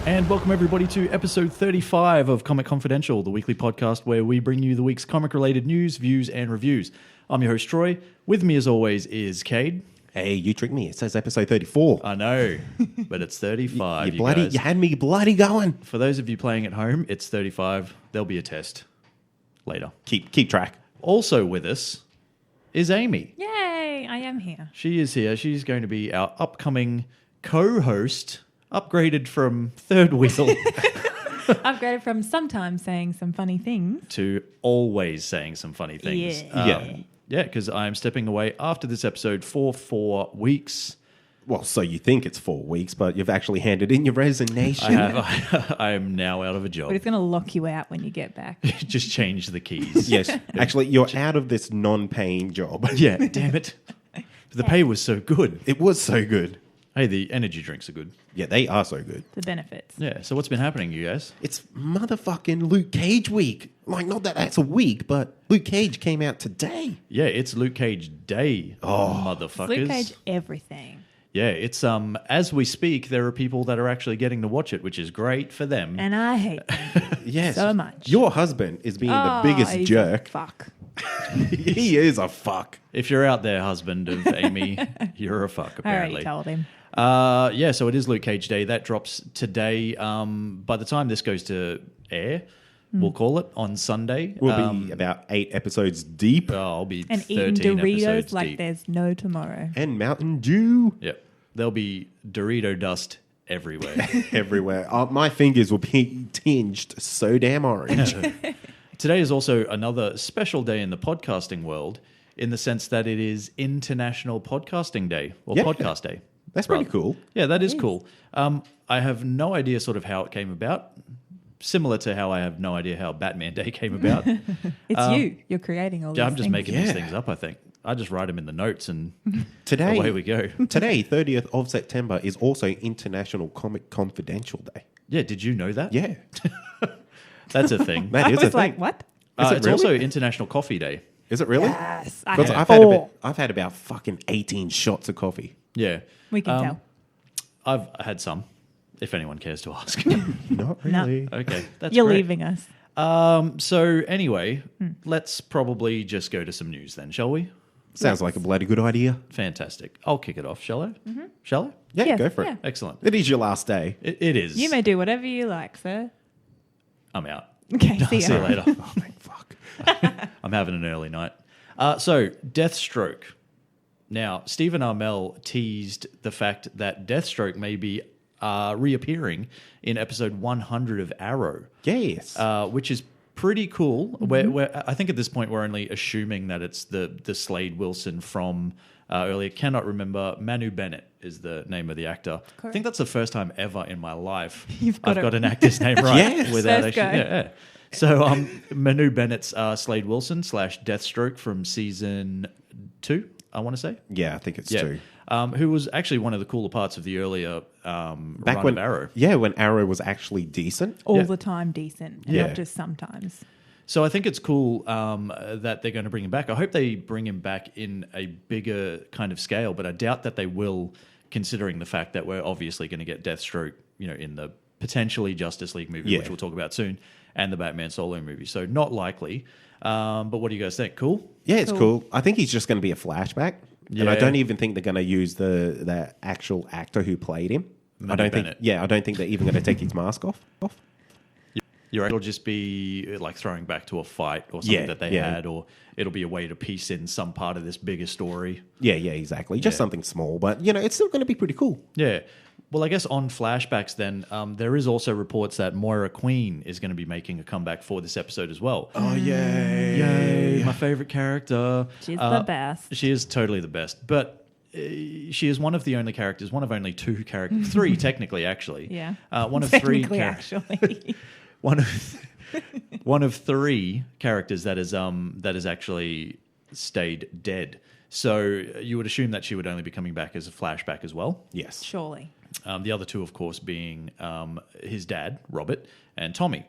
And welcome everybody to episode 35 of Comic Confidential, the weekly podcast where we bring you the week's comic-related news, views, and reviews. I'm your host, Troy. With me, as always, is Kade. Hey, you tricked me. It says episode 34. I know, but it's 35, you guys. You had me bloody going. For those of you playing at home, it's 35. There'll be a test later. Keep track. Also with us is Amy. Yay, I am here. She is here. She's going to be our upcoming co-host, upgraded from third wheel Upgraded from sometimes saying some funny things to always saying some funny things. Yeah. Because I am stepping away after this episode for 4 weeks. Well, so you think it's 4 weeks, but you've actually handed in your resignation. I am now out of a job. But it's going to lock you out when you get back. Just change the keys. Yes. Actually, you're out of this non-paying job. Yeah, damn it. The pay was so good. It was so good. Hey, the energy drinks are good. Yeah, they are so good. The benefits. Yeah, so what's been happening, you guys? It's motherfucking Luke Cage week. Like, not that that's a week, but Luke Cage came out today. Yeah, it's Luke Cage Day, motherfuckers. Luke Cage everything. Yeah, it's as we speak, there are people that are actually getting to watch it, which is great for them. And I hate them Yes. so much. Your husband is being the biggest he's jerk. a fuck. He is a fuck. If you're out there, husband of Amy, you're a fuck, I apparently. already told him. Yeah, so it is Luke Cage Day. That drops today. By the time this goes to air, we'll call it, on Sunday. We'll be about 8 episodes deep. I'll be And 13 eating Doritos episodes like deep. there's no tomorrow. And Mountain Dew. Yep. There'll be Dorito dust everywhere. Everywhere. My fingers will be tinged so damn orange. Today is also another special day in the podcasting world, in the sense that it is International Podcasting Day, or Yeah. Podcast Day. That's pretty cool. Yeah, that is cool. I have no idea sort of how it came about, similar to how I have no idea how Batman Day came about. It's you. You're creating all these I'm just things. making these Yeah. things up, I think. I just write them in the notes and Today, away we go. Today, 30th of September, is also International Comic Confidential Day. Yeah, did you know that? Yeah. That's a thing. That I is a was thing. like, what? Is it It's really? also International Coffee Day. Is it really? Yes. I Because had I've had about fucking 18 shots of coffee. Yeah. We can tell. I've had some, if anyone cares to ask. Not No. really. Okay, that's You're great. leaving us. So anyway, let's probably just go to some news then, shall we? Sounds like a bloody good idea. Fantastic. I'll kick it off, shall I? Shall I? Yeah, Yes, go for yeah. it. Excellent. It is your last day. It is. You may do whatever you like, sir. I'm out. Okay, see See you ya. later. Oh, thank fuck. I'm having an early night. So, Deathstroke. Now, Stephen Amell teased the fact that Deathstroke may be reappearing in episode 100 of Arrow, Yes. which is pretty cool. Where I think at this point we're only assuming that it's the Slade Wilson from earlier. Cannot remember. Manu Bennett is the name of the actor. I think that's the first time ever in my life I've got an actor's name right. Yes. Without First actually, go. yeah. So Manu Bennett's Slade Wilson / Deathstroke from season 2, I want to say. yeah, I think it's two. Who was actually one of the cooler parts of the earlier run when of Arrow. Yeah, when Arrow was actually decent. All Yeah. the time decent, and Yeah. not just sometimes. So I think it's cool that they're going to bring him back. I hope they bring him back in a bigger kind of scale, but I doubt that they will, considering the fact that we're obviously going to get Deathstroke, in the potentially Justice League movie, Yeah. which we'll talk about soon, and the Batman solo movie. So not likely. But what do you guys think? Cool? Yeah, it's cool. I think he's just going to be a flashback. And I Yeah. don't even think they're going to use the actual actor who played him. Manu I don't Bennett. think. Yeah, I don't think they're even going to take his mask off. It'll just be like throwing back to a fight or something Yeah, that they yeah. had, or it'll be a way to piece in some part of this bigger story. Yeah, exactly. Just something small, but it's still going to be pretty cool. Yeah. Well, I guess on flashbacks then, there is also reports that Moira Queen is going to be making a comeback for this episode as well. Oh yay! Yay, my favorite character. She's the best. She is totally the best. But she is one of the only characters, one of only 2 characters, 3 technically, actually. Yeah. One of 3 Technically, actually. one of 3 characters that is actually stayed dead. So you would assume that she would only be coming back as a flashback as well. Yes. Surely. The other 2, of course, being his dad, Robert, and Tommy,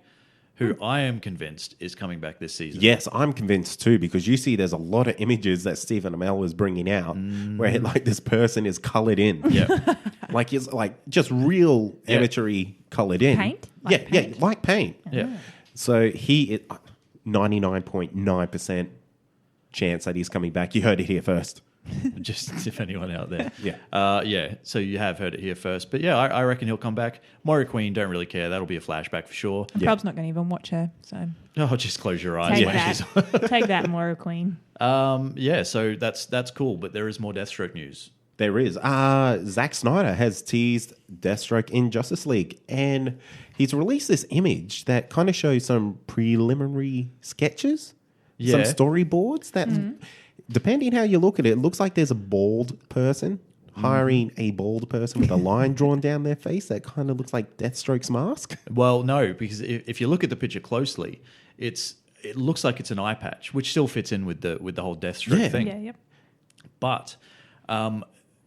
who I am convinced is coming back this season. Yes, I'm convinced too, because you see there's a lot of images that Stephen Amell is bringing out where like this person is coloured in. Yeah. Like it's like just real amateur-y coloured in. Paint? Yeah, like paint. Yeah. So 99.9% chance that he's coming back. You heard it here first. Just if anyone out there. Yeah. So you have heard it here first. But yeah, I reckon he'll come back. Moira Queen, don't really care. That'll be a flashback for sure. I'm probably not going to even watch her. So Oh, just close your eyes. take when that. she's- Take that, Moira Queen. Yeah, so that's cool. But there is more Deathstroke news. There is. Zack Snyder has teased Deathstroke in Justice League, and he's released this image that kind of shows some preliminary sketches, some Yeah. storyboards that, depending how you look at it, looks like there's a bald person hiring a bald person with a line drawn down their face that kind of looks like Deathstroke's mask. Well, no, because if you look at the picture closely, it looks like it's an eye patch, which still fits in with the whole Deathstroke thing. Yeah, yep. But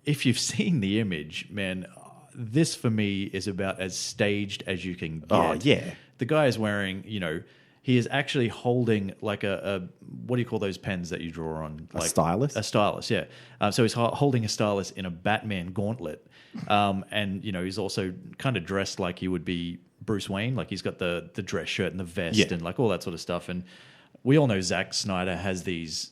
if you've seen the image, man, this for me is about as staged as you can get. Oh, yeah. The guy is wearing, he is actually holding like a what do you call those pens that you draw on? Like stylus? A stylus, yeah. So he's holding a stylus in a Batman gauntlet. And, he's also kind of dressed like he would be Bruce Wayne. Like he's got the dress shirt and the vest and like all that sort of stuff. And we all know Zack Snyder has these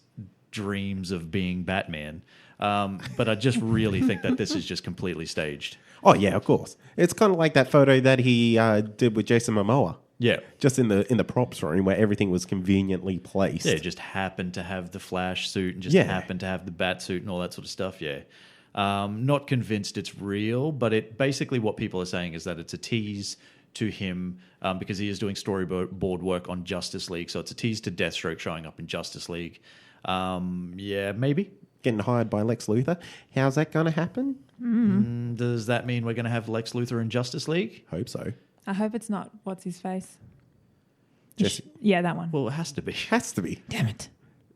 dreams of being Batman. But I just really think that this is just completely staged. Oh, yeah, of course. It's kind of like that photo that he did with Jason Momoa. Yeah. Just in the props room where everything was conveniently placed. Yeah, just happened to have the Flash suit and just happened to have the Bat suit and all that sort of stuff, yeah. Not convinced it's real, but it basically what people are saying is that it's a tease to him because he is doing storyboard work on Justice League. So it's a tease to Deathstroke showing up in Justice League. Yeah, maybe. Getting hired by Lex Luthor. How's that going to happen? Does that mean we're going to have Lex Luthor in Justice League? Hope so. I hope it's not what's his face. Jesse. Yeah, that one. Well, it has to be. Has to be. Damn it.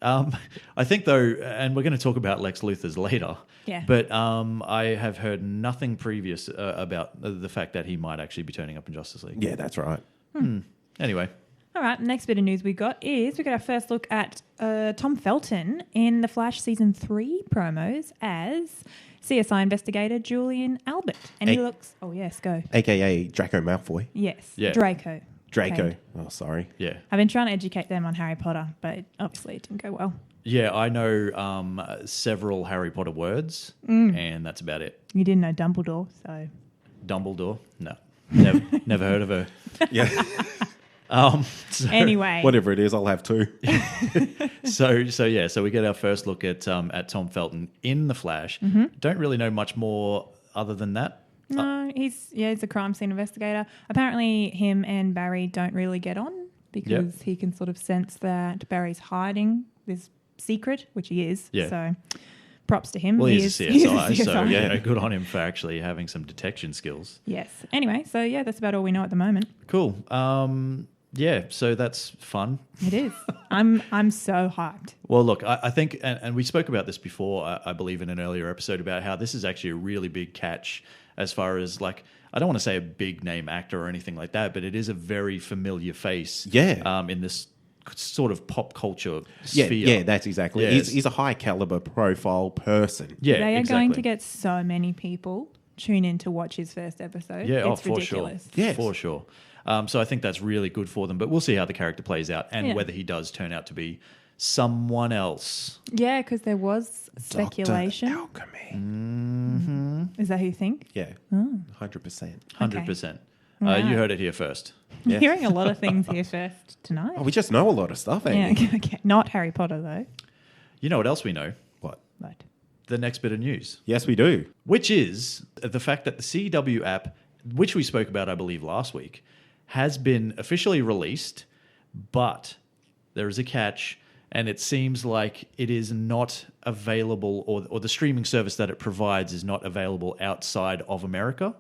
I think, though, and we're going to talk about Lex Luthor's later, Yeah. but I have heard nothing previous about the fact that he might actually be turning up in Justice League. Yeah, that's right. Anyway. All right, next bit of news we got our first look at Tom Felton in the Flash Season 3 promos as CSI investigator Julian Albert. And he looks... Oh, yes, go. AKA Draco Malfoy. Yes, Yeah. Draco. Draco. Okay. Oh, sorry. Yeah. I've been trying to educate them on Harry Potter, but obviously it didn't go well. Yeah, I know several Harry Potter words, and that's about it. You didn't know Dumbledore, so... Dumbledore? No. Never heard of her. Yeah. So, Anyway. Whatever it is, I'll have two. So we get our first look at Tom Felton in The Flash. Don't really know much more other than that. No, he's a crime scene investigator. Apparently him and Barry don't really get on because he can sort of sense that Barry's hiding this secret, which he is. Yeah. So props to him. Well, he's a CSI, so CSI. good on him for actually having some detection skills. Yes. Anyway, so yeah, that's about all we know at the moment. Cool. Yeah, so that's fun. It is. I'm so hyped. Well, look, I think, and we spoke about this before, I believe, in an earlier episode about how this is actually a really big catch as far as, like, I don't want to say a big name actor or anything like that, but it is a very familiar face in this sort of pop culture sphere. Yeah, that's exactly. Yeah, He's a high caliber profile person. Yeah, They are exactly. going to get so many people tune in to watch his first episode. Yeah, it's for ridiculous. sure. Yes. For sure. So I think that's really good for them, but we'll see how the character plays out and whether he does turn out to be someone else. Yeah, because there was speculation. Dr. Alchemy. Is that who you think? Yeah, Oh. 100%. 100%. Right. You heard it here first. I'm Yeah. hearing a lot of things here first tonight. Oh, we just know a lot of stuff, Yeah, Amy. okay. Not Harry Potter, though. You know what else we know? What? But The next bit of news, Yes, we do. which is the fact that the CW app, which we spoke about, I believe, last week, has been officially released, but there is a catch, and it seems like it is not available, or the streaming service that it provides is not available outside of America,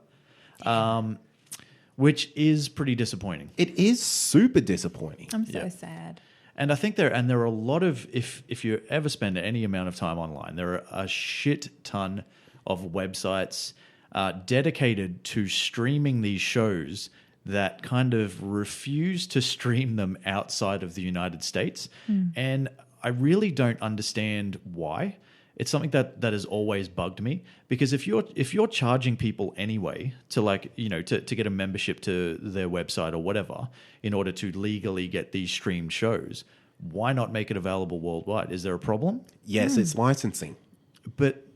which is pretty disappointing. It is super disappointing. I'm so Yeah. sad. And I think there are a lot of, if you ever spend any amount of time online, there are a shit ton of websites dedicated to streaming these shows that kind of refuse to stream them outside of the United States. And I really don't understand why. it's something that has always bugged me, because if you're charging people anyway to, like, you know, to get a membership to their website or whatever in order to legally get these streamed shows, why not make it available worldwide? Is there a problem? Yes, it's licensing. But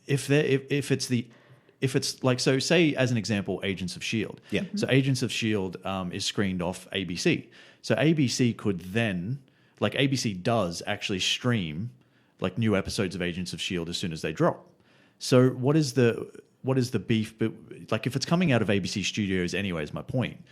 if it's like, so say as an example, Agents of S.H.I.E.L.D. Yeah. So Agents of S.H.I.E.L.D. Is screened off ABC. So ABC could then, like, ABC does actually stream like new episodes of Agents of S.H.I.E.L.D. as soon as they drop. So what is the beef? But like, if it's coming out of ABC Studios anyway, is my point.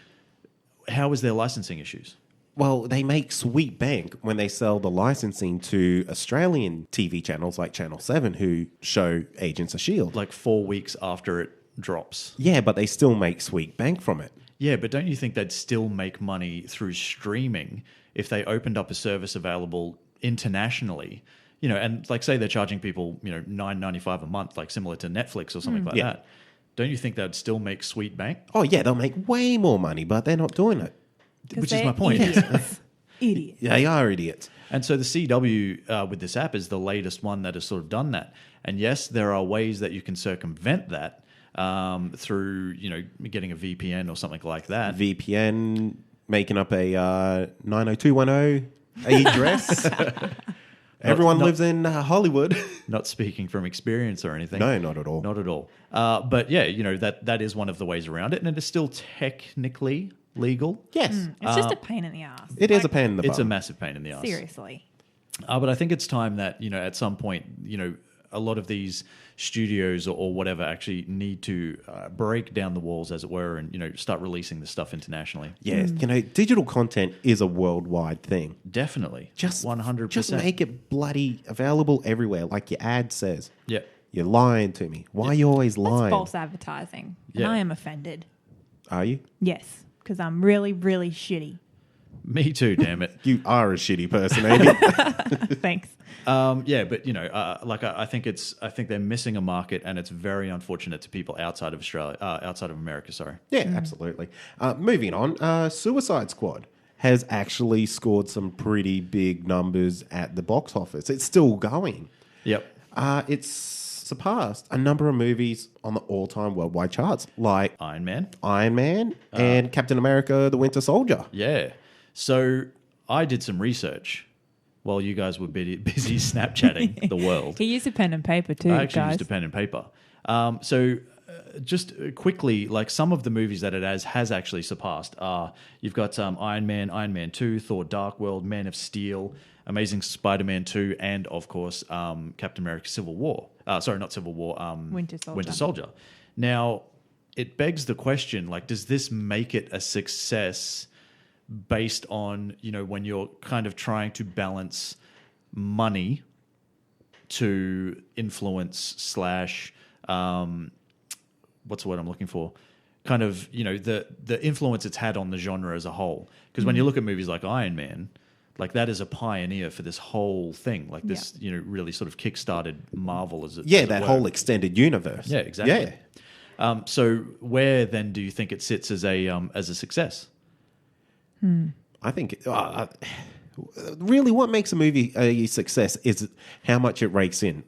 How is there licensing issues? Well, they make sweet bank when they sell the licensing to Australian TV channels like Channel 7 who show Agents of S.H.I.E.L.D. Like 4 weeks after it drops. Yeah, but they still make sweet bank from it. Yeah, but don't you think they'd still make money through streaming if they opened up a service available internationally? You know, and like, say they're charging people, you know, $9.95 a month, like similar to Netflix or something like Yeah. that. Don't you think they'd still make sweet bank? Oh, yeah, they'll make way more money, but they're not doing it. Which is my point. Idiots. They are idiots. And so the CW with this app is the latest one that has sort of done that. And yes, there are ways that you can circumvent that through, you know, getting a VPN or something like that. VPN, making up a 90210 address. Everyone lives in Hollywood. Not speaking from experience or anything. No, not at all. Not at all. But yeah, you know, that is one of the ways around it. And it is still technically legal. Yes. It's just a pain in the ass. It is a pain in the butt. It's a massive pain in the ass. Seriously. But I think it's time that, you know, at some point, you know, a lot of these studios or whatever actually need to break down the walls, as it were, and, you know, start releasing the stuff internationally. Yeah, you know, digital content is a worldwide thing. Definitely. Just 100%. Just make it bloody available everywhere, like your ad says. Yeah. You're lying to me. Why are you always That's lying? false advertising. And Yeah. I am offended. Are you? Yes, because I'm really, really shitty. Me too, damn it. You are a shitty person, Amy. Thanks. Yeah, but you know, I think they're missing a market, and it's very unfortunate to people outside of Australia, outside of America. Sorry. Yeah, absolutely. Moving on, Suicide Squad has actually scored some pretty big numbers at the box office. It's still going. Yep. It's surpassed a number of movies on the all-time worldwide charts, like Iron Man. and Captain America: The Winter Soldier. Yeah. So I did some research while you guys were busy Snapchatting the world. He used a pen and paper too, I actually guys. used a pen and paper. Just quickly, like, some of the movies that it has actually surpassed are, you've got Iron Man, Iron Man 2, Thor Dark World, Man of Steel, Amazing Spider-Man 2, and, of course, Captain America Civil War. Sorry, not Civil War. Winter Soldier. Winter Soldier. Now, it begs the question, like, does this make it a success based on, you know, when you're kind of trying to balance money to influence slash what's the word I'm looking for? Kind of, you know, the influence it's had on the genre as a whole. Because when you look at movies like Iron Man, like, that is a pioneer for this whole thing. Like, this, you know, really sort of kickstarted Marvel as it That were. whole extended universe. Yeah, exactly. Yeah. So where then do you think it sits as a success? I think really what makes a movie a success is how much it rakes in.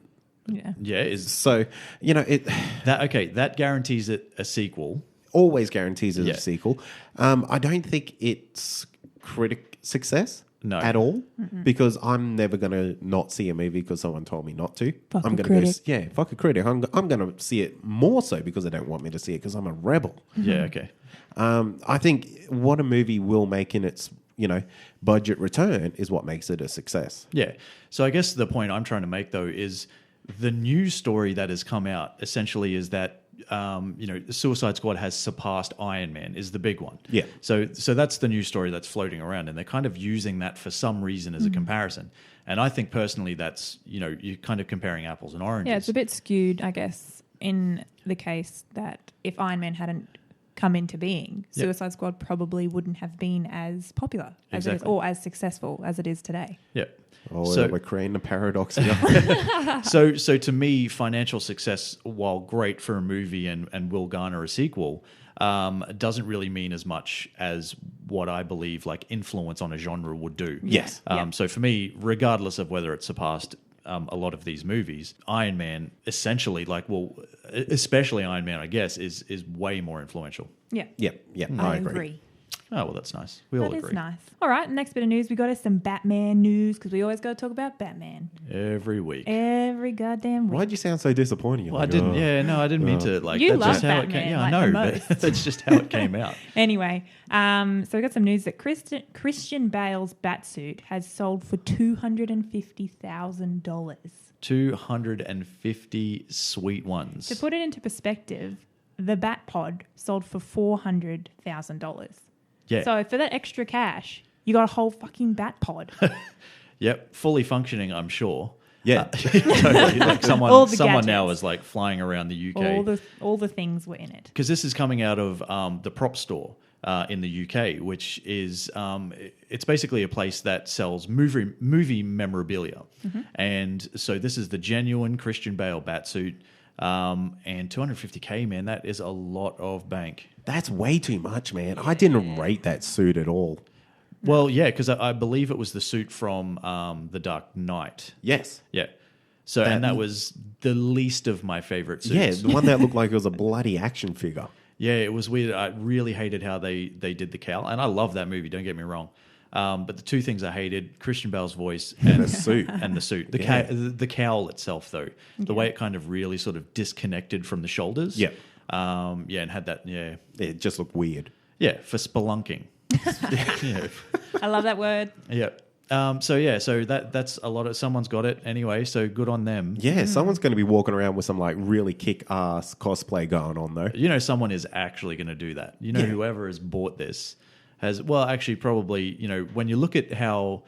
Yeah. Yeah, is So, you know, it that guarantees it a sequel. always guarantees it Yeah. a sequel. I don't think it's critic success No. at all, because I'm never going to not see a movie because someone told me not to. Fuck I'm a gonna critic. go, fuck a critic. I'm going to see it more so because they don't want me to see it because I'm a rebel. Yeah, okay. I think what a movie will make in its, you know, budget return is what makes it a success. Yeah. So I guess the point I'm trying to make, though, is the news story that has come out essentially is that, you know, Suicide Squad has surpassed Iron Man is the big one. Yeah. So that's the news story that's floating around, and they're kind of using that for some reason as a comparison. And I think personally that's, you know, you're kind of comparing apples and oranges. Yeah, it's a bit skewed, I guess, in the case that if Iron Man hadn't come into being, Suicide Squad probably wouldn't have been as popular as it is, Exactly. or as successful as it is today. Yeah. Oh, So- we're creating a paradox here. So to me, financial success, while great for a movie and will garner a sequel, doesn't really mean as much as what I believe like influence on a genre would do. Yes. Yeah. So for me, regardless of whether it surpassed a lot of these movies, Iron Man essentially, especially Iron Man, I guess, is way more influential. Yeah. Yeah, I I agree. agree. Oh, well, that's nice. We all That agree. is nice. All right, next bit of news. We got us some Batman news because we always got to talk about Batman Every week. every goddamn week. Why'd you sound so disappointed? Well, I didn't. Yeah, no, I didn't mean to. You that's love just how it Batman, came. Yeah, like I the know, most. but that's just how it came out. Anyway, so we got some news that Christian Bale's Batsuit has sold for $250,000. 250 sweet ones. To put it into perspective, the Batpod sold for $400,000. Yeah. So for that extra cash, you got a whole fucking Batpod. Yep, fully functioning, I'm sure. Yeah. Totally. Like All the someone now gadgets. is like flying around the UK. all the things were in it. Because this is coming out of the prop store in the UK, which is it's basically a place that sells movie memorabilia. Mm-hmm. And so this is the genuine Christian Bale Batsuit. And 250K, man, that is a lot of bank. That's way too much, man. I didn't rate that suit at all. Well, yeah, because I believe it was the suit from The Dark Knight. Yes. Yeah. So, and that was the least of my favorite suits. Yeah, the one that looked like it was a bloody action figure. Yeah, it was weird. I really hated how they did the cowl. And I love that movie, don't get me wrong. But the two things I hated, Christian Bale's voice and The suit. And the suit. Yeah. The cowl itself, though. The way it kind of really sort of disconnected from the shoulders. Yeah. And had that, It just looked weird. Yeah, for spelunking. Yeah. I love that word. Yeah. So that's a lot of someone's got it anyway. So good on them. Yeah, someone's going to be walking around with some like really kick-ass cosplay going on though. You know, someone is actually going to do that. You know, whoever has bought this has actually probably, you know, when you look at how,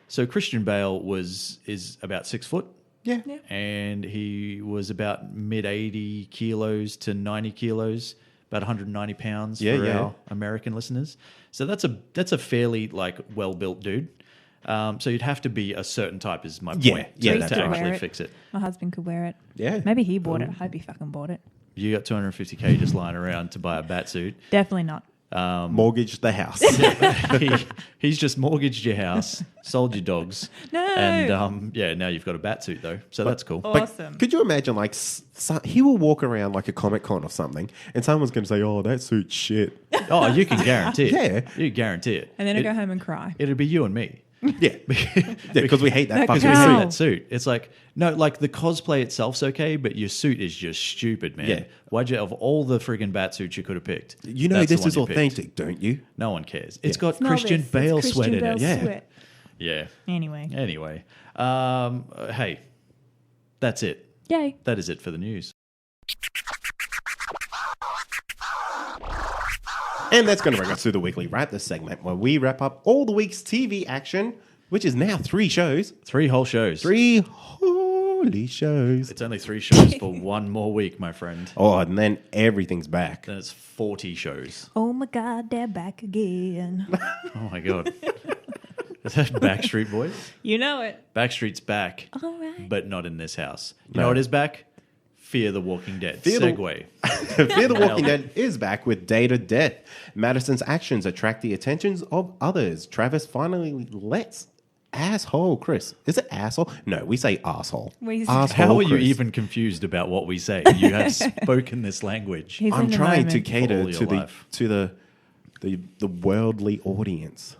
so Christian Bale is about 6 foot. Yeah. And he was about mid 80 kilos to 90 kilos, about 190 pounds for our American listeners. So that's a fairly like well-built dude. So you'd have to be a certain type is my point to that's actually right. fix it. My husband could wear it. Yeah. Maybe he bought it. I hope he fucking bought it. You got 250K just lying around to buy a batsuit. Definitely not. Mortgage the house. He's just mortgaged your house, sold your dogs. No. And now you've got a batsuit though. So that's cool. Awesome. Could you imagine like he will walk around like a Comic-Con or something and someone's going to say, oh, that suit's shit. Oh, you can guarantee it. Yeah. You guarantee it. And then I go home and cry. It'd be you and me. Yeah. Because we hate that That Because fucking we cow. see suit. that suit. It's like, no, like the cosplay itself's okay, but your suit is just stupid, man. Yeah. Why'd you, of all the friggin' bat suits you could have picked? You know that's the this one is you picked. authentic, don't you? No one cares. It's got Smell Christian this. Bale It's sweat Christian in it. Bale Yeah. sweat. Yeah. Anyway. Anyway. Hey, that's it. Yay. That is it for the news. And that's going to bring us to the weekly wrap, the segment where we wrap up all the week's TV action, which is now 3 shows. 3 whole shows. 3 holy shows. It's only 3 shows for one more week, my friend. Oh, and then everything's back. Then it's 40 shows. Oh my God, they're back again. Oh my God. Is that Backstreet Boys? You know it. Backstreet's back, All right. but not in this house. You No. know what is back? Fear the Walking Dead. Fear the- Segway. Fear the Walking Dead is back with Day to Death. Madison's actions attract the attentions of others. Travis finally lets asshole Chris. Is it asshole? No, we say asshole. We say- Asshole How are you Chris. even confused about what we say? You have spoken this language. He's I'm in the trying to moment. cater All your to life. the worldly audience.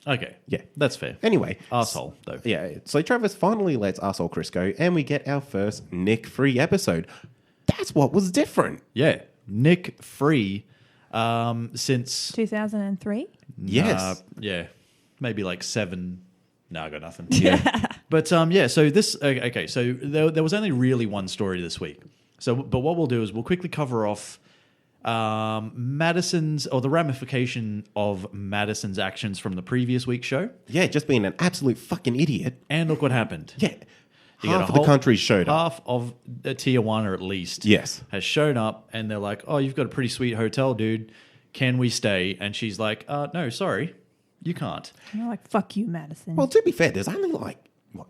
Okay. Yeah. That's fair. Anyway. Arsehole, though. Yeah. So Travis finally lets asshole Chris go, and we get our first Nick free episode. That's what was different. Yeah. Nick free since... 2003. Yes. Yeah. Maybe like 7... No, I got nothing. Yeah. But so this... Okay, so there was only really one story this week. So, but what we'll do is we'll quickly cover off Madison's... or the ramification of Madison's actions from the previous week's show. Yeah, just being an absolute fucking idiot. And look what happened. Yeah. You got Half a of the whole- country showed up. Half of tier 1 or at least Yes. has shown up, and they're like, oh, you've got a pretty sweet hotel, dude. Can we stay? And she's like, no, sorry, you can't. And you're like, fuck you, Madison. Well, to be fair, there's only like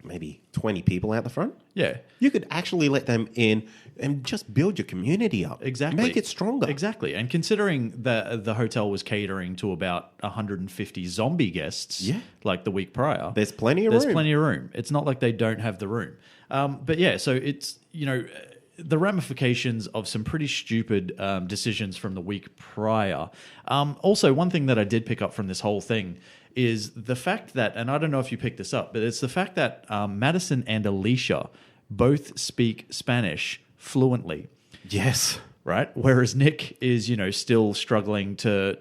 maybe 20 people out the front. Yeah. You could actually let them in and just build your community up. Exactly. Make it stronger. Exactly. And considering the hotel was catering to about 150 zombie guests, like the week prior, There's plenty of there's room. plenty of room. It's not like they don't have the room. But yeah, so it's, the ramifications of some pretty stupid decisions from the week prior. Also, one thing that I did pick up from this whole thing is the fact that, and I don't know if you picked this up, but it's the fact that Madison and Alicia both speak Spanish fluently. Yes. Right? Whereas Nick is, still struggling to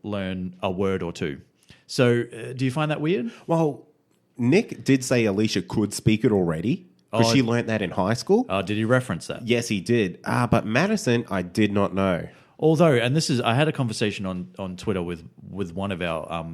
learn a word or two. So do you find that weird? Well, Nick did say Alicia could speak it already because she learnt that in high school. Did he reference that? Yes, he did. But Madison, I did not know. Although, and I had a conversation on Twitter with one of our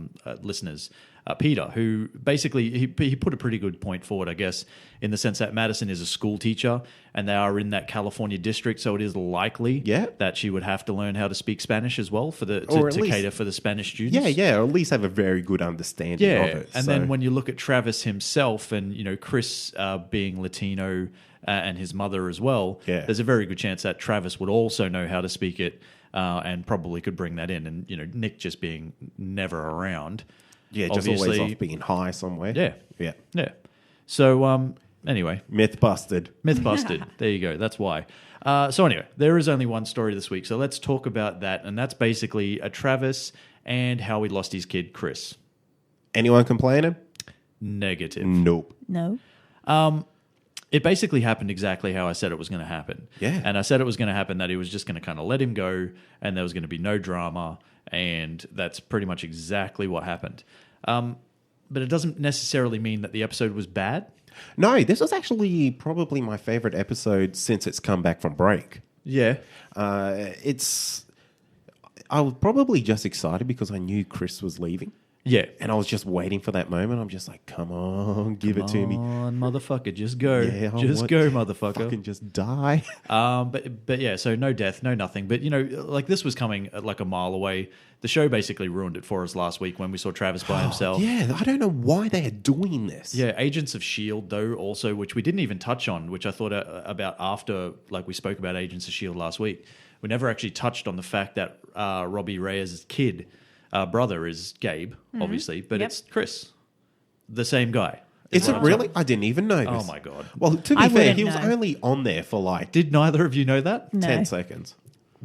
listeners, Peter, who basically he put a pretty good point forward, I guess, in the sense that Madison is a school teacher and they are in that California district, so it is likely that she would have to learn how to speak Spanish as well to cater for the Spanish students. Yeah, or at least have a very good understanding of it. And then when you look at Travis himself and Chris being Latino and his mother as well, there's a very good chance that Travis would also know how to speak it and probably could bring that in. And Nick just being never around. Yeah, just always off being high somewhere. Yeah. So anyway. Myth busted. There you go. That's why. So anyway, there is only one story this week. So let's talk about that. And that's basically a Travis and how he lost his kid, Chris. Anyone complaining? Negative. Nope. No. It basically happened exactly how I said it was going to happen. Yeah. And I said it was going to happen that he was just going to kind of let him go and there was going to be no drama. And that's pretty much exactly what happened. But it doesn't necessarily mean that the episode was bad. No, this was actually probably my favorite episode since it's come back from break. Yeah. I was probably just excited because I knew Chris was leaving. Yeah. And I was just waiting for that moment. I'm just like, come on, give it to me. Come on, motherfucker, just go. Yeah, just go, motherfucker. Fucking just die. But yeah, so no death, no nothing. But, like this was coming like a mile away. The show basically ruined it for us last week when we saw Travis by himself. Yeah, I don't know why they are doing this. Yeah, Agents of S.H.I.E.L.D., though, also, which we didn't even touch on, which I thought about after, like we spoke about Agents of S.H.I.E.L.D. last week. We never actually touched on the fact that Robbie Reyes' kid, brother, is Gabe, obviously, but it's Chris, the same guy. Is it really? I didn't even know this. Oh, my God. Well, to be fair, he was only on there for like... Did neither of you know that? No. 10 seconds.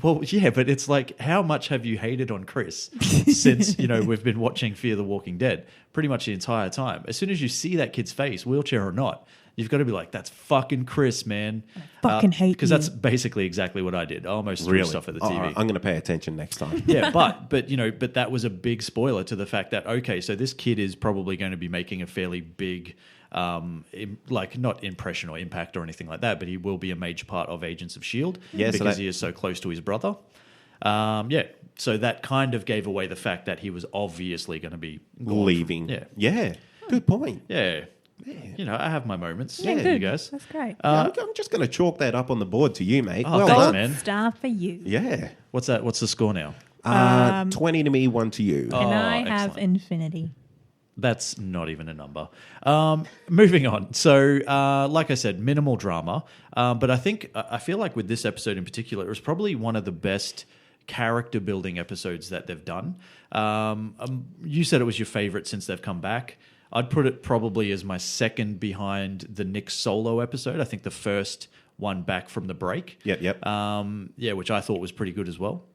Well, yeah, but it's like, how much have you hated on Chris since, we've been watching Fear the Walking Dead pretty much the entire time? As soon as you see that kid's face, wheelchair or not, you've got to be like, that's fucking Chris, man. I fucking hate you. Because that's basically exactly what I did. I almost threw stuff at the TV. Right, I'm going to pay attention next time. Yeah, but that was a big spoiler to the fact that, okay, so this kid is probably going to be making a fairly big, not impression or impact or anything like that, but he will be a major part of Agents of S.H.I.E.L.D. Because he is so close to his brother. So that kind of gave away the fact that he was obviously going to be leaving. Yeah. Good point. Yeah. I have my moments. Yeah, you good. guys. That's great. I'm just going to chalk that up on the board to you, mate. Oh, well thanks, done. man. Star for you. Yeah. What's that? What's the score now? 20 to me, 1 to you. And I have excellent. infinity. That's not even a number. Moving on. So, like I said, minimal drama. But I feel like with this episode in particular, it was probably one of the best character building episodes that they've done. You said it was your favorite since they've come back. I'd put it probably as my second behind the Nick Solo episode. I think the first one back from the break. Yep. Which I thought was pretty good as well.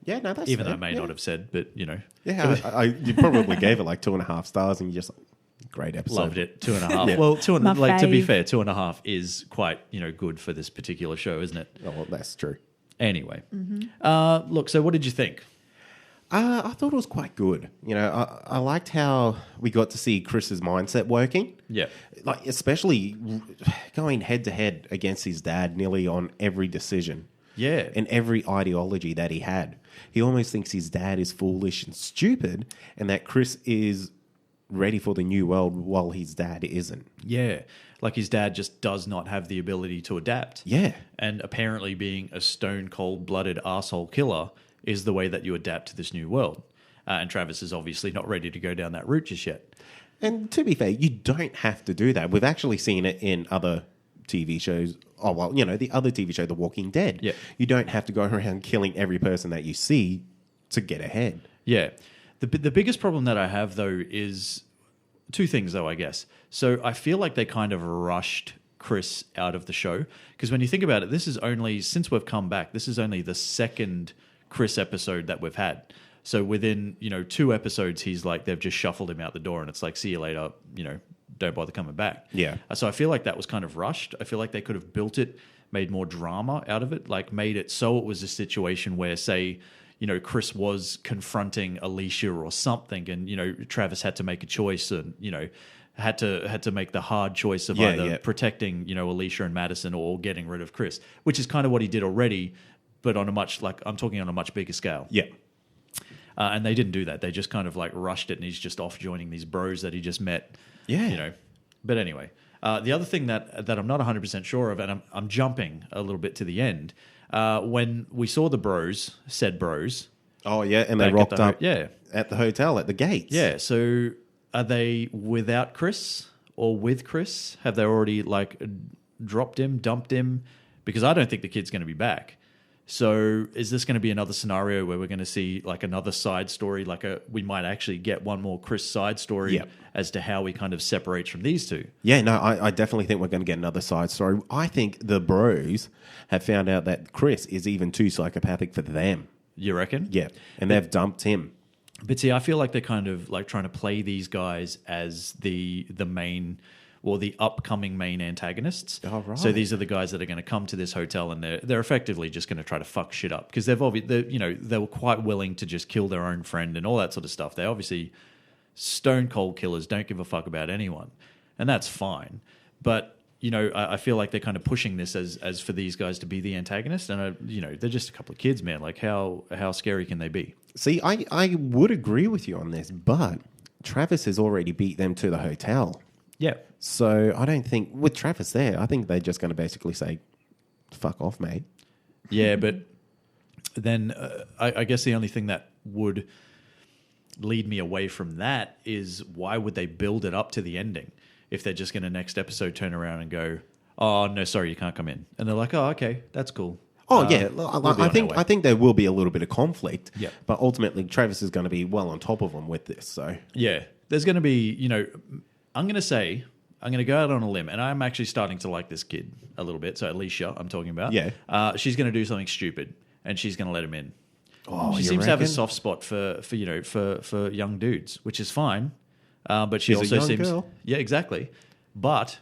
Yeah, no, that's Even fair. though I may not have said, but Yeah, you probably gave it like 2.5 stars and you just, great episode. Loved it. 2.5. Yeah. Well, to be fave. fair, 2.5 is quite, good for this particular show, isn't it? Oh, well, that's true. Anyway. Look, so what did you think? I thought it was quite good. I liked how we got to see Chris's mindset working. Yeah. Like, especially going head to head against his dad nearly on every decision. Yeah. And every ideology that he had. He almost thinks his dad is foolish and stupid and that Chris is ready for the new world while his dad isn't. Yeah. Like his dad just does not have the ability to adapt. Yeah. And apparently being a stone cold-blooded arsehole killer is the way that you adapt to this new world. And Travis is obviously not ready to go down that route just yet. And to be fair, you don't have to do that. We've actually seen it in other TV shows. Oh, well, the other TV show, The Walking Dead. Yeah. You don't have to go around killing every person that you see to get ahead. Yeah. The biggest problem that I have, though, is two things, though, I guess. So I feel like they kind of rushed Chris out of the show. Because when you think about it, this is only, since we've come back, this is only the second Chris episode that we've had. So within, 2 episodes, he's like, they've just shuffled him out the door and it's like, see you later, don't bother coming back. Yeah. So I feel like that was kind of rushed. I feel like they could have built it, made more drama out of it, like made it so it was a situation where, say, Chris was confronting Alicia or something, and Travis had to make a choice, and had to make the hard choice of either protecting Alicia and Madison or getting rid of Chris, which is kind of what he did already, but on a much I'm talking on a much bigger scale. Yeah. And they didn't do that. They just kind of like rushed it, and he's just off joining these bros that he just met. Yeah. But anyway, the other thing that I'm not 100% sure of, and I'm jumping a little bit to the end. When we saw the said bros. Oh, yeah, and they rocked up at the hotel, at the gates. Yeah, so are they without Chris or with Chris? Have they already, dropped him, dumped him? Because I don't think the kid's going to be back. So is this going to be another scenario where we're going to see, another side story? We might actually get one more Chris side story as to how he kind of separates from these two. Yeah, no, I definitely think we're going to get another side story. I think the bros have found out that Chris is even too psychopathic for them. You reckon? Yeah, and they've dumped him. But see, I feel like they're kind of trying to play these guys as the main or the upcoming main antagonists. Oh, right. So these are the guys that are going to come to this hotel, and they're effectively just going to try to fuck shit up, because they were quite willing to just kill their own friend and all that sort of stuff. They obviously stone cold killers, don't give a fuck about anyone, and that's fine. But I feel like they're kind of pushing this as for these guys to be the antagonist, and they're just a couple of kids, man. Like how scary can they be? See, I would agree with you on this, but Travis has already beat them to the hotel. Yeah. So I don't think, with Travis there, I think they're just going to basically say, fuck off, mate. Yeah, but then I guess the only thing that would lead me away from that is, why would they build it up to the ending if they're just going to next episode turn around and go, oh, no, sorry, you can't come in. And they're like, oh, okay, that's cool. Oh, yeah. I think there will be a little bit of conflict. Yeah. But ultimately, Travis is going to be well on top of them with this. So yeah, there's going to be, I'm going to go out on a limb, and I'm actually starting to like this kid a little bit. So Alicia, I'm talking about. Yeah. She's going to do something stupid, and she's going to let him in. Oh, she seems to have a soft spot for young dudes, which is fine. But she She's also a young seems, girl. yeah, exactly. But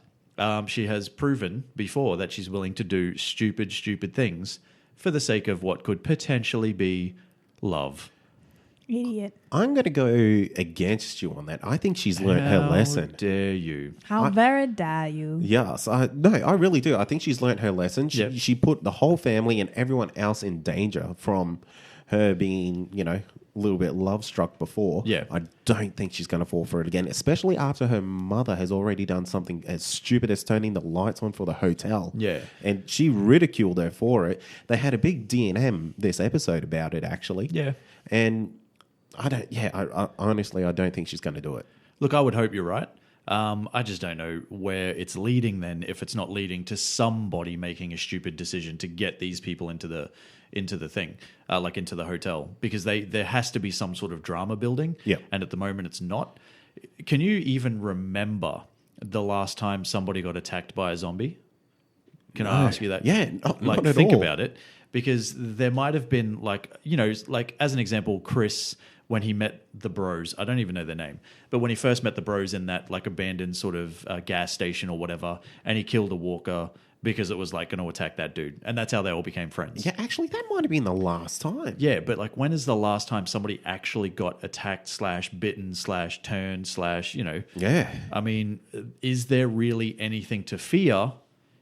she has proven before that she's willing to do stupid things for the sake of what could potentially be love. Idiot. I'm going to go against you on that. I think she's learned her lesson. How dare you? How very dare you? Yes. I really do. I think she's learned her lesson. She put the whole family and everyone else in danger from her being, a little bit love-struck before. Yeah. I don't think she's going to fall for it again, especially after her mother has already done something as stupid as turning the lights on for the hotel. Yeah. And she ridiculed her for it. They had a big D&M this episode about it, actually. Yeah. And I honestly, I don't think she's going to do it. Look, I would hope you're right. I just don't know where it's leading then, if it's not leading to somebody making a stupid decision to get these people into the thing, into the hotel, because there has to be some sort of drama building. Yeah. And at the moment it's not. Can you even remember the last time somebody got attacked by a zombie? Can I ask you that? Yeah, not at think all. about it, because there might have been as an example, Chris, when he met the bros, I don't even know their name, but when he first met the bros in that abandoned sort of gas station or whatever, and he killed a walker because it was going to attack that dude, and that's how they all became friends. Yeah, actually, that might have been the last time. Yeah, but when is the last time somebody actually got attacked / bitten / turned / Yeah. I mean, is there really anything to fear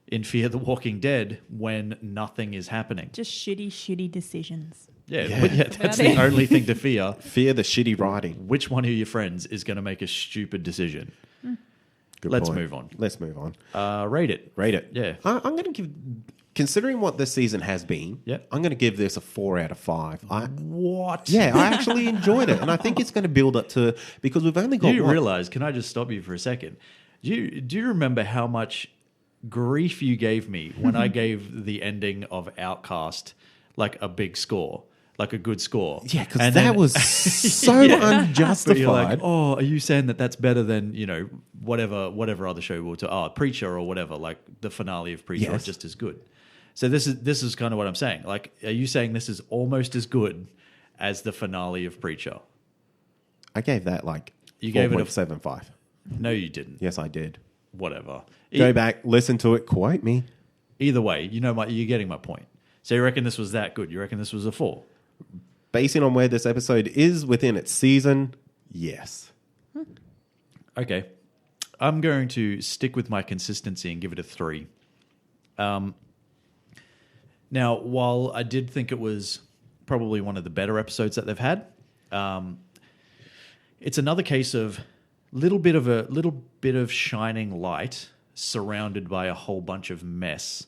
in Fear the Walking Dead when nothing is happening? Just shitty decisions. Yeah. But that's the only thing to fear. Fear the shitty writing. Which one of your friends is going to make a stupid decision? Good Let's point. move on. Let's move on. Rate it. Rate it. Yeah. I'm going to give considering what this season has been, Yep. I'm going to give this a 4 out of 5. What? Yeah, I actually enjoyed it, and I think it's going to build up to because we've only got. Do you realize? Can I just stop you for a second? Do you remember how much grief you gave me when I gave the ending of Outcast like a big score, like a good score? Yeah, because that was so unjustified. But you're like, oh, are you saying that that's better than whatever other show we'll talk? Oh, Preacher or whatever, like the finale of Preacher is just as good. So this is kind of what I'm saying. Like, are you saying this is almost as good as the finale of Preacher? I gave that like You gave it a 4.75. No, you didn't. Yes, I did. Whatever. Go back, listen to it, quote me. Either way, you're getting my point. So you reckon this was that good? You reckon this was a 4? Basing on where this episode is within its season, yes. Okay. I'm going to stick with my consistency and give it a 3. Now, while I did think it was probably one of the better episodes that they've had, it's another case of little bit of shining light surrounded by a whole bunch of mess.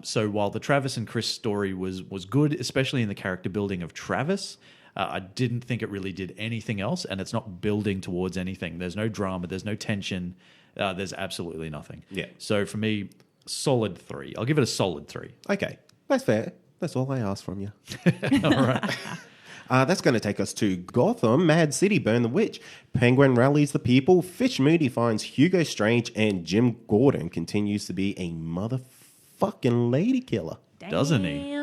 So while the Travis and Chris story was good, especially in the character building of Travis, I didn't think it really did anything else, and it's not building towards anything. There's no drama, there's no tension, there's absolutely nothing. Yeah. So for me, solid 3. I'll give it a solid 3. Okay, that's fair. That's all I asked from you. All right. That's going to take us to Gotham. Mad City, Burn the Witch. Penguin rallies the people. Fish Moody finds Hugo Strange. And Jim Gordon continues to be a motherfucking lady killer. Doesn't he?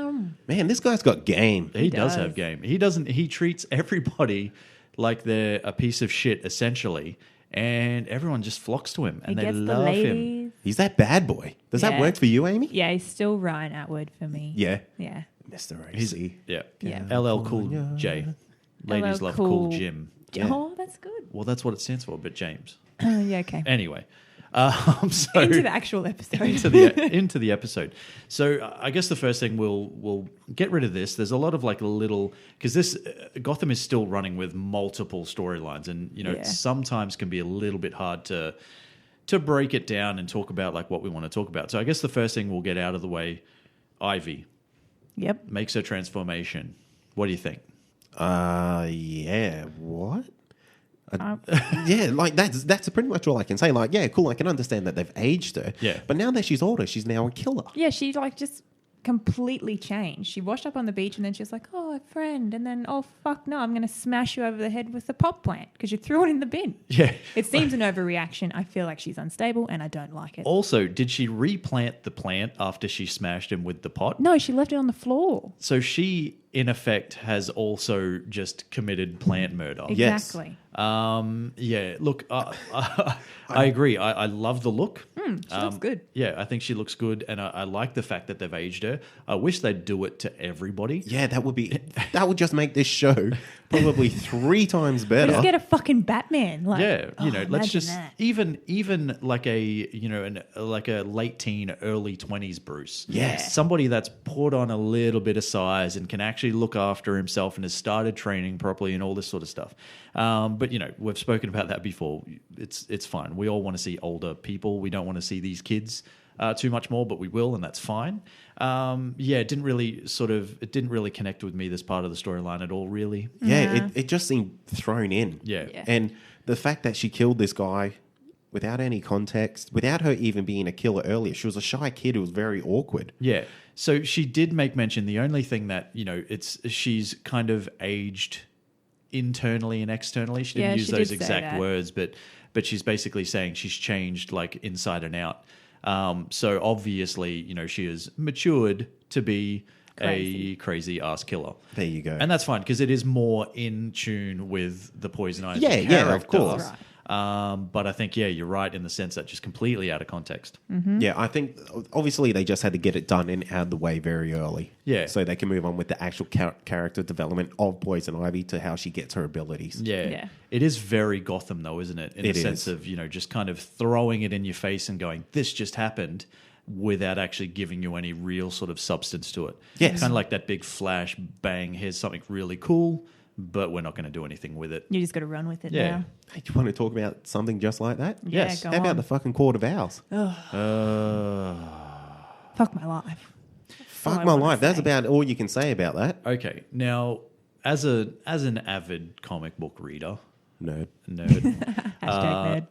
Man, this guy's got game. He does have game. He treats everybody like they're a piece of shit, essentially. And everyone just flocks to him. And they love him. He's that bad boy. Does that work for you, Amy? Yeah, he's still Ryan Atwood for me. Yeah. Yeah. Mr. He's, AC. yeah. Yeah. LL Cool J. Ladies love Cool Jim. Yeah. Oh, that's good. Well, that's what it stands for, but James. Yeah, okay. Anyway. So Into the actual episode. into the episode. So I guess the first thing we'll get rid of this. There's a lot of like little, because this Gotham is still running with multiple storylines, and sometimes can be a little bit hard to break it down and talk about like what we want to talk about. So I guess the first thing we'll get out of the way, Ivy. Yep. Makes her transformation. What do you think? Yeah. What? Yeah, like that's pretty much all I can say. Like, yeah, cool. I can understand that they've aged her. Yeah. But now that she's older, she's now a killer. Yeah, she like just completely changed. She washed up on the beach and then she was like, oh, a friend. And then, oh, fuck no, I'm going to smash you over the head with the pot plant because you threw it in the bin. Yeah. It seems an overreaction. I feel like she's unstable and I don't like it. Also, did she replant the plant after she smashed him with the pot? No, she left it on the floor. So she, in effect, has also just committed plant murder. Exactly. Yeah, look, I agree. I love the look. She looks good. Yeah, I think she looks good, and I like the fact that they've aged her. I wish they'd do it to everybody. Yeah, that would just make this show probably 3 times better. Let's get a fucking Batman. Like, Yeah, let's just that. even like a late teen, early 20s Bruce. Yes. Somebody that's put on a little bit of size and can actually look after himself and has started training properly and all this sort of stuff. But we've spoken about that before. It's fine. We all want to see older people. We don't want to see these kids too much more, but we will, and that's fine. It didn't really connect with me, this part of the storyline at all, really. Yeah, it just seemed thrown in. Yeah. And the fact that she killed this guy without any context, without her even being a killer earlier, she was a shy kid who was very awkward. Yeah. So she did make mention, the only thing that, she's kind of aged internally and externally. She didn't use those exact words, but she's basically saying she's changed like inside and out. So obviously, she has matured to be a crazy ass killer. There you go. And that's fine because it is more in tune with the Poison Ivy Yeah, character. of course. Right. But I think, you're right in the sense that just completely out of context. Mm-hmm. Yeah, I think obviously they just had to get it done and out of the way very early. Yeah. So they can move on with the actual character development of Poison Ivy to how she gets her abilities. Yeah. It is very Gotham though, isn't it? In the sense of, just kind of throwing it in your face and going, this just happened, without actually giving you any real sort of substance to it. Yes. Kind of like that big flash, bang, here's something really cool, but we're not going to do anything with it. You just got to run with it Yeah. now. Hey, do you want to talk about something just like that? Yeah, Yes. go How about on. the fucking Court of Owls? Fuck my life. Fuck I my wanna life. That's say. about all you can say about that. Okay, now as an avid comic book reader, Nerd. nerd, Hashtag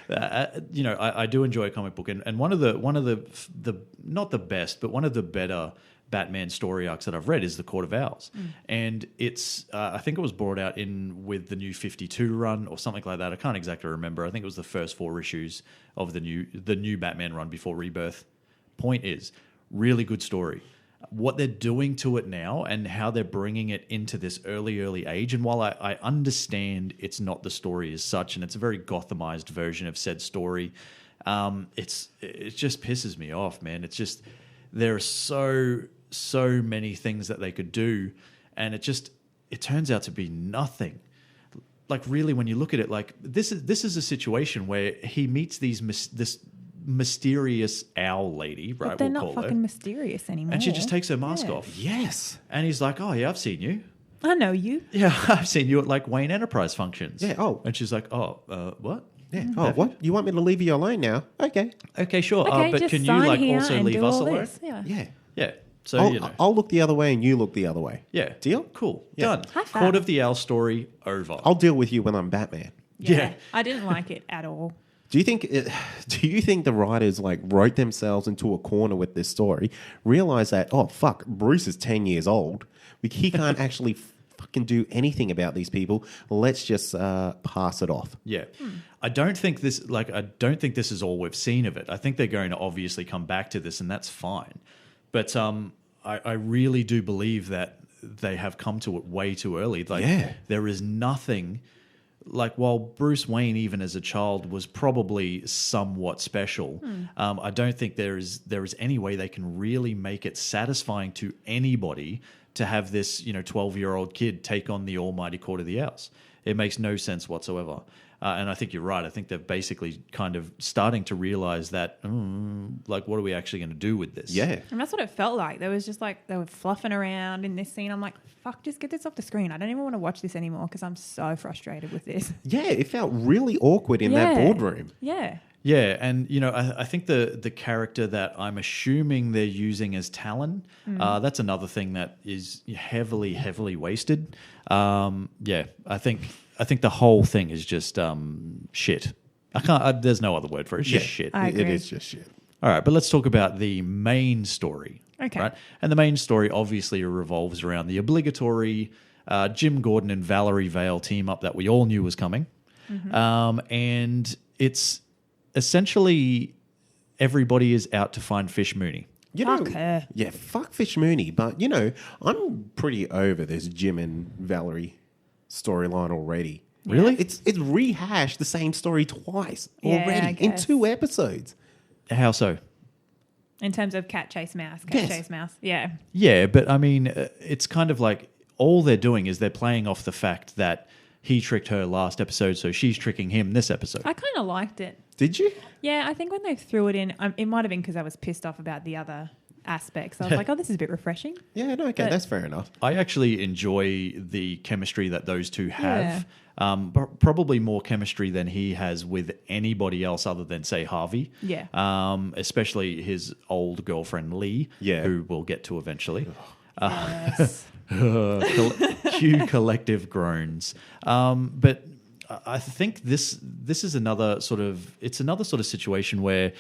nerd. I do enjoy a comic book, and one of the not the best, but one of the better Batman story arcs that I've read is the Court of Owls, and it's I think it was brought out in with the new 52 run or something like that. I can't exactly remember. I think it was the first 4 issues of the new Batman run before Rebirth. Point is, really good story. What they're doing to it now and how they're bringing it into this early age. And while I understand it's not the story as such, and it's a very Gothamized version of said story, it just pisses me off, man. It's just, there are so many things that they could do, and it turns out to be nothing. Like, really, when you look at it, like this is a situation where he meets this mysterious owl lady, right? But they're we'll not call fucking her. mysterious anymore. And she just takes her mask Yeah. off. Yes. And he's like, oh, yeah, I've seen you. I know you. Yeah, I've seen you at like Wayne Enterprise functions. Yeah, oh. And she's like, oh, what? Yeah. Oh, what? You want me to leave you alone now? Okay. Okay, sure. Okay, But just can you sign like here also and leave do us all alone? this. Yeah. Yeah. Yeah. So, I'll look the other way and you look the other way. Yeah. Deal? Cool. Yeah. Done. High five. Court of the Owl story over. I'll deal with you when I'm Batman. Yeah. I didn't like it at all. Do you think the writers like wrote themselves into a corner with this story, realize that, oh fuck, Bruce is 10 years old. He can't actually fucking do anything about these people. Let's just pass it off. Yeah. I don't think this is all we've seen of it. I think they're going to obviously come back to this, and that's fine. But I really do believe that they have come to it way too early. Like, Yeah. there is nothing. Like, while Bruce Wayne, even as a child, was probably somewhat special, I don't think there is any way they can really make it satisfying to anybody to have this 12-year-old kid take on the almighty Court of the Owls. It makes no sense whatsoever. And I think you're right. I think they're basically kind of starting to realize that, like, what are we actually going to do with this? Yeah. And that's what it felt like. There was just like, they were fluffing around in this scene. I'm like, fuck, just get this off the screen. I don't even want to watch this anymore because I'm so frustrated with this. Yeah, it felt really awkward in that boardroom. Yeah. Yeah, and I think the character that I'm assuming they're using as Talon, that's another thing that is heavily wasted. I think the whole thing is just shit. I can't. There's no other word for it. It's just shit. I agree. It is just shit. All right, but let's talk about the main story. Okay. Right? And the main story obviously revolves around the obligatory Jim Gordon and Valerie Vale team up that we all knew was coming, and it's essentially everybody is out to find Fish Mooney. Fuck her. Yeah, fuck Fish Mooney. But, I'm pretty over this Jim and Valerie storyline already. Really? It's rehashed the same story twice Yeah, I already in guess. 2 episodes. How so? In terms of cat chase mouse, Yes. chase mouse. Yeah. Yeah, but I mean, it's kind of like all they're doing is they're playing off the fact that he tricked her last episode, so she's tricking him this episode. I kind of liked it. Did you? Yeah, I think when they threw it in, it might have been because I was pissed off about the other aspects. I was like, oh, this is a bit refreshing. Yeah, no, okay, But- that's fair enough. I actually enjoy the chemistry that those two have. Probably more chemistry than he has with anybody else other than, say, Harvey. Yeah. Especially his old girlfriend, Lee, Yeah. who we'll get to eventually. Yes. Cue collective groans. But I think this is another sort of situation where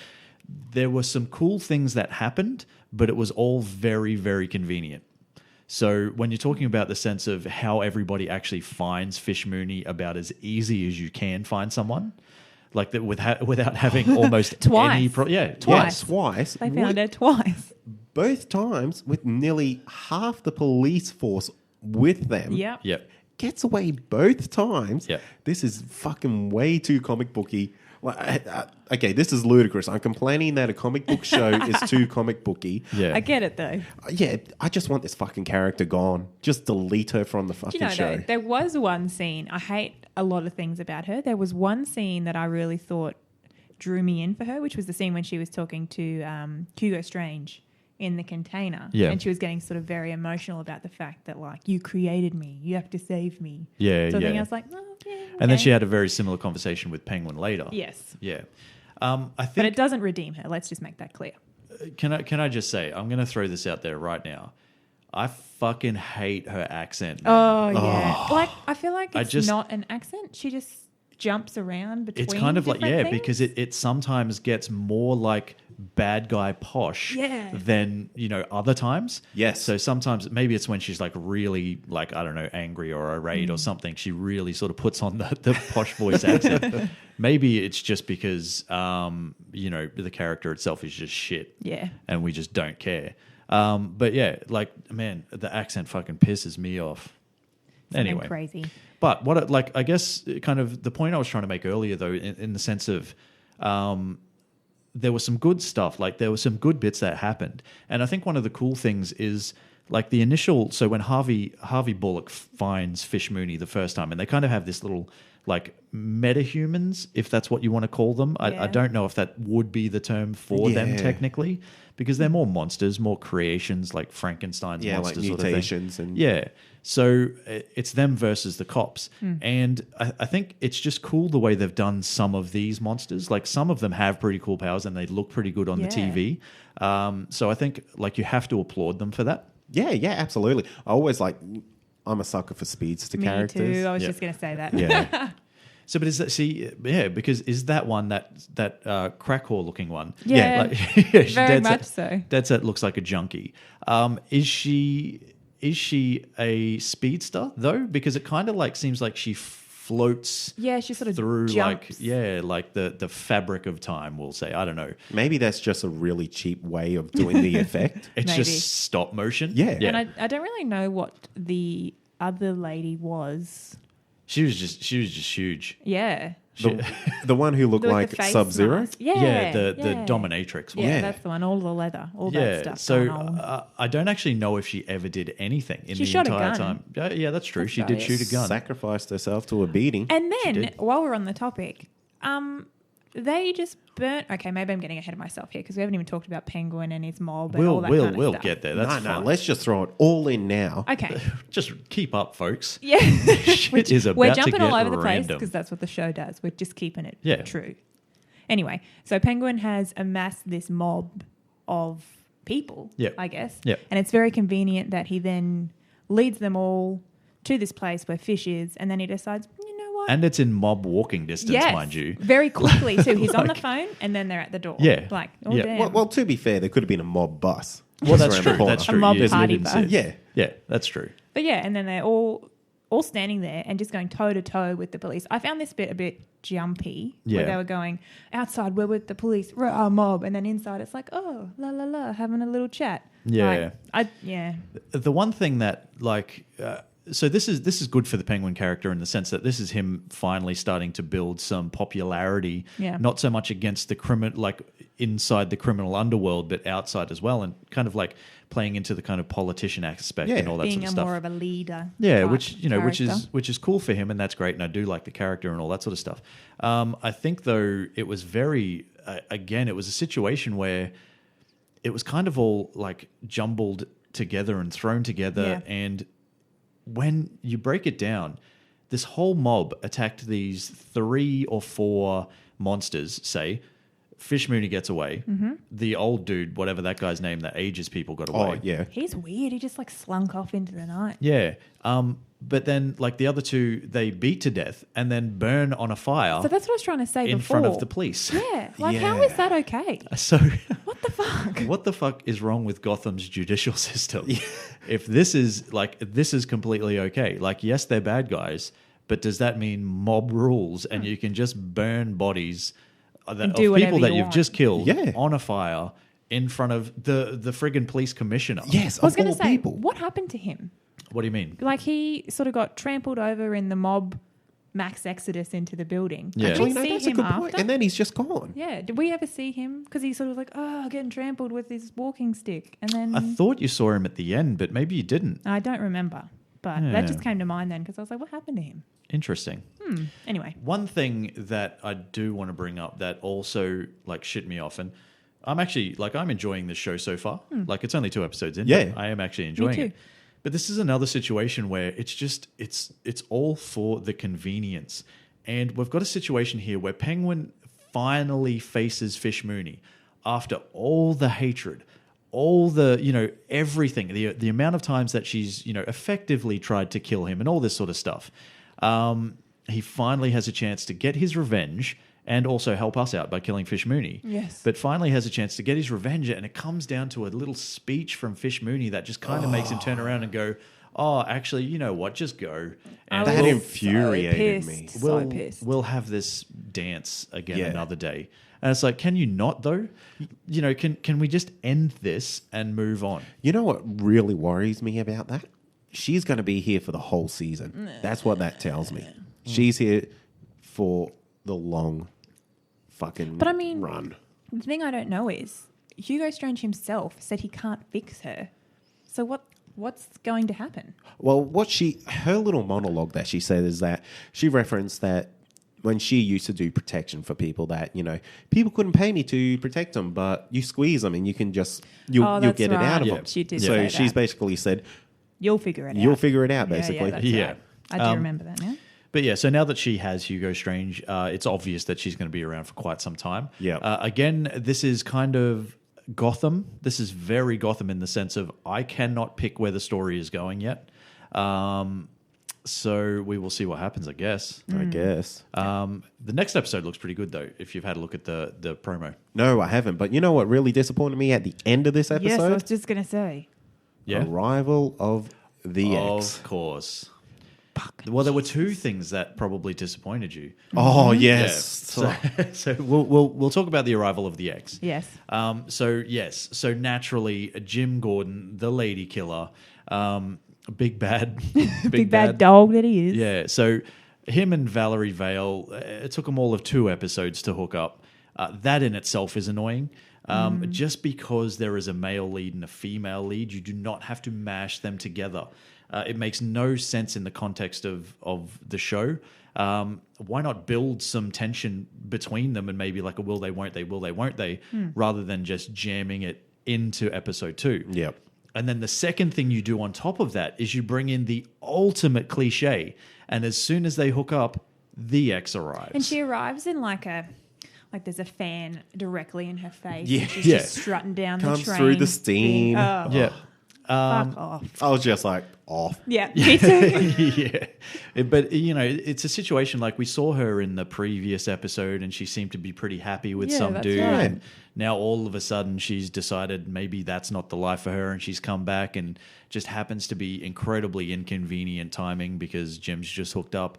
there were some cool things that happened, but it was all very, very convenient. So when you're talking about the sense of how everybody actually finds Fish Mooney about as easy as you can find someone, like that without having almost Twice. any Twice. Twice. They found her twice. Both times with nearly half the police force with them. Yep. Yep. Gets away both times. Yep. This is fucking way too comic booky. Okay, this is ludicrous. I'm complaining that a comic book show is too comic booky. Yeah. I get it though. Yeah, I just want this fucking character gone. Just delete her from the Do fucking you know show. though, there was one scene, I hate a lot of things about her. There was one scene that I really thought drew me in for her, which was the scene when she was talking to Hugo Strange in the container. Yeah. And she was getting sort of very emotional about the fact that, like, you created me, you have to save me. Yeah, So I think yeah. I was like, oh, yeah. And then okay. she had a very similar conversation with Penguin later. Yes. Yeah. I But think it doesn't redeem her. Let's just make that clear. can I just say, I'm going to throw this out there right now. I fucking hate her accent. Man. Oh, yeah. Like, I feel like it's not an accent. She just jumps around between It's kind of like, things. because it sometimes gets more like bad guy posh than, other times. Yes. So sometimes maybe it's when she's like really like, I don't know, angry or irate or something. She really sort of puts on the posh voice accent. Maybe it's just because, the character itself is just shit. Yeah. And we just don't care. But yeah, like, man, the accent fucking pisses me off. Something Anyway. crazy. But I guess kind of the point I was trying to make earlier, though, in the sense of there was some good stuff. Like there were some good bits that happened. And I think one of the cool things is like the initial, so when Harvey Bullock finds Fish Mooney the first time, and they kind of have this little like metahumans, if that's what you want to call them. I don't know if that would be the term for them technically, because they're more monsters, more creations like Frankenstein's monsters, like mutations sort of thing. So it's them versus the cops. And I think it's just cool the way they've done some of these monsters. Like some of them have pretty cool powers and they look pretty good on the TV. So I think like you have to applaud them for that. Yeah, absolutely. I'm a sucker for speedster characters. Me too. I was just going to say that. Yeah. So, but is that because is that one that crack whore looking one? Yeah, very much so. Dead set looks like a junkie. Is she a speedster though? Because it kind of like seems like she floats. Yeah, she sort of through jumps. like the fabric of time. We'll say, I don't know. Maybe that's just a really cheap way of doing the effect. It's Maybe. just stop motion. Yeah. And I don't really know what the other lady was. She was just huge. Yeah. The one who looked like the face Sub-Zero? mask. Yeah. The dominatrix one. Yeah, that's the one. All the leather, all that stuff. So going on. I don't actually know if she ever did anything in the shot a entire gun. time. Yeah, that's true. That's She right. did shoot a gun. Sacrificed herself to a beating. And then, did. while we're on the topic, they just burnt. Okay, maybe I'm getting ahead of myself here because we haven't even talked about Penguin and his mob. And all that kind of We'll stuff. get there. That's No, fine. let's just throw it all in now. Okay. Just keep up, folks. Yeah. Shit is about We're to jumping all get over the place random. because that's what the show does. We're just keeping it Yeah. true. Anyway, so Penguin has amassed this mob of people, I guess. Yep. And it's very convenient that he then leads them all to this place where Fish is, and then he decides, you know what? And it's in mob walking distance, mind you. Very quickly. So he's on the phone, and then they're at the door. Yeah. Like, Yeah. damn. Well, to be fair, there could have been a mob bus. Well, that's around true. the corner. That's true. A mob You party didn't bus. see it. Yeah. Yeah, that's true. But yeah, and then they're all standing there and just going toe to toe with the police. I found this bit a bit jumpy, where Yeah. they were going outside, we're with the police, we're our mob, and then inside it's like, oh, la la la, having a little chat. Yeah. The one thing that so this is good for the Penguin character in the sense that this is him finally starting to build some popularity, not so much against the criminal, like inside the criminal underworld, but outside as well, and kind of like playing into the kind of politician aspect and all that being sort of stuff. more of a leader. Yeah, type which is cool for him, and that's great, and I do like the character and all that sort of stuff. I think though it was very again, it was a situation where it was kind of all like jumbled together and thrown together, and when you break it down, this whole mob attacked these 3 or 4 monsters, say. Fish Mooney gets away. Mm-hmm. The old dude, whatever that guy's name that ages people, got away. Oh, yeah. He's weird. He just like slunk off into the night. Yeah. But then like the other 2, they beat to death and then burn on a fire So that's what I was trying to say in before. front of the police. Yeah. Like, how is that okay? So What the fuck? what the fuck is wrong with Gotham's judicial system? If this is completely okay. Like, yes, they're bad guys, but does that mean mob rules and you can just burn bodies of people that you've just killed on a fire in front of the friggin' police commissioner? Yes, I was going of to all say, people. what happened to him? What do you mean? Like, he sort of got trampled over in the mob max exodus into the building. Yeah. Did we Actually, no, see that's a him good after? point. And then he's just gone. Yeah. Did we ever see him? Because he's sort of like, getting trampled with his walking stick. And then I thought you saw him at the end, but maybe you didn't. I don't remember. But that just came to mind then because I was like, what happened to him? Interesting. Anyway. One thing that I do want to bring up that also like shit me off, and I'm actually like I'm enjoying this show so far. Like it's only 2 episodes in. Yeah. But I am actually enjoying too. it. But this is another situation where it's all for the convenience. And we've got a situation here where Penguin finally faces Fish Mooney after all the hatred, all the, everything, the amount of times that she's, effectively tried to kill him and all this sort of stuff, he finally has a chance to get his revenge and also help us out by killing Fish Mooney. Yes. But finally has a chance to get his revenge, and it comes down to a little speech from Fish Mooney that just kind of makes him turn around and go, oh, actually, you know what, just go. And That infuriated me. We'll have this dance again another day. And it's like, can you not, though? Can we just end this and move on? You know what really worries me about that? She's going to be here for the whole season. That's what that tells me. She's here for the long fucking run. The thing I don't know is Hugo Strange himself said he can't fix her. So what's going to happen? Well, her little monologue that she said is that she referenced that when she used to do protection for people, that people couldn't pay me to protect them, but you squeeze them and you can you'll get it out of them. She did so say she's that. basically said, You'll figure it out. You'll figure it out, basically. Yeah, right. I do remember that now. But yeah, so now that she has Hugo Strange, it's obvious that she's going to be around for quite some time. Yeah. Again, this is kind of Gotham. This is very Gotham in the sense of I cannot pick where the story is going yet. So we will see what happens, I guess. I guess. The next episode looks pretty good, though, if you've had a look at the promo. No, I haven't. But you know what really disappointed me at the end of this episode? Yes, I was just going to say. Yeah. Arrival of the X. Of course. Well, there were two things that probably disappointed you. Oh, yes. Yeah. So we'll talk about the arrival of the X. Yes. So naturally, Jim Gordon, the lady killer, big bad, big bad dog that he is. Yeah. So him and Valerie Vale, it took them all of 2 episodes to hook up. That in itself is annoying. Just because there is a male lead and a female lead, you do not have to mash them together. It makes no sense in the context of the show. Why not build some tension between them and maybe like a will they, won't they, rather than just jamming it into episode 2. Yep. And then the second thing you do on top of that is you bring in the ultimate cliche. And as soon as they hook up, the X arrives. And she arrives in like there's a fan directly in her face. Yeah. And she's just strutting down Comes the train. through the steam. thing. Oh, Yeah. fuck off. I was just like, off. Yeah, me too. Yeah. But, it's a situation like we saw her in the previous episode and she seemed to be pretty happy with some that's dude. right. And now all of a sudden she's decided maybe that's not the life for her and she's come back and just happens to be incredibly inconvenient timing because Jim's just hooked up.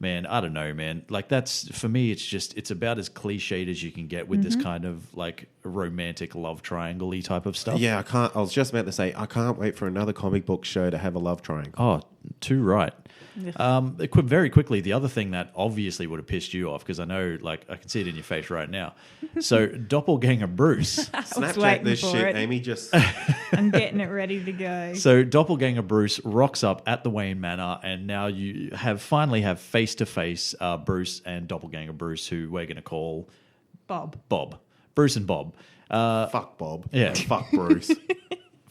Man, I don't know, man. Like that's, for me, it's about as cliched as you can get with this kind of like romantic love triangle-y type of stuff. Yeah, I was just about to say, I can't wait for another comic book show to have a love triangle. Oh, too right. Very quickly, the other thing that obviously would have pissed you off, because I know, like, I can see it in your face right now. So, Doppelganger Bruce. Snapchat this shit, Amy. Just I'm getting it ready to go. So, Doppelganger Bruce rocks up at the Wayne Manor, and now you finally have face-to-face Bruce and Doppelganger Bruce, who we're going to call Bob. Bruce and Bob. fuck Bob. Yeah. And fuck Bruce.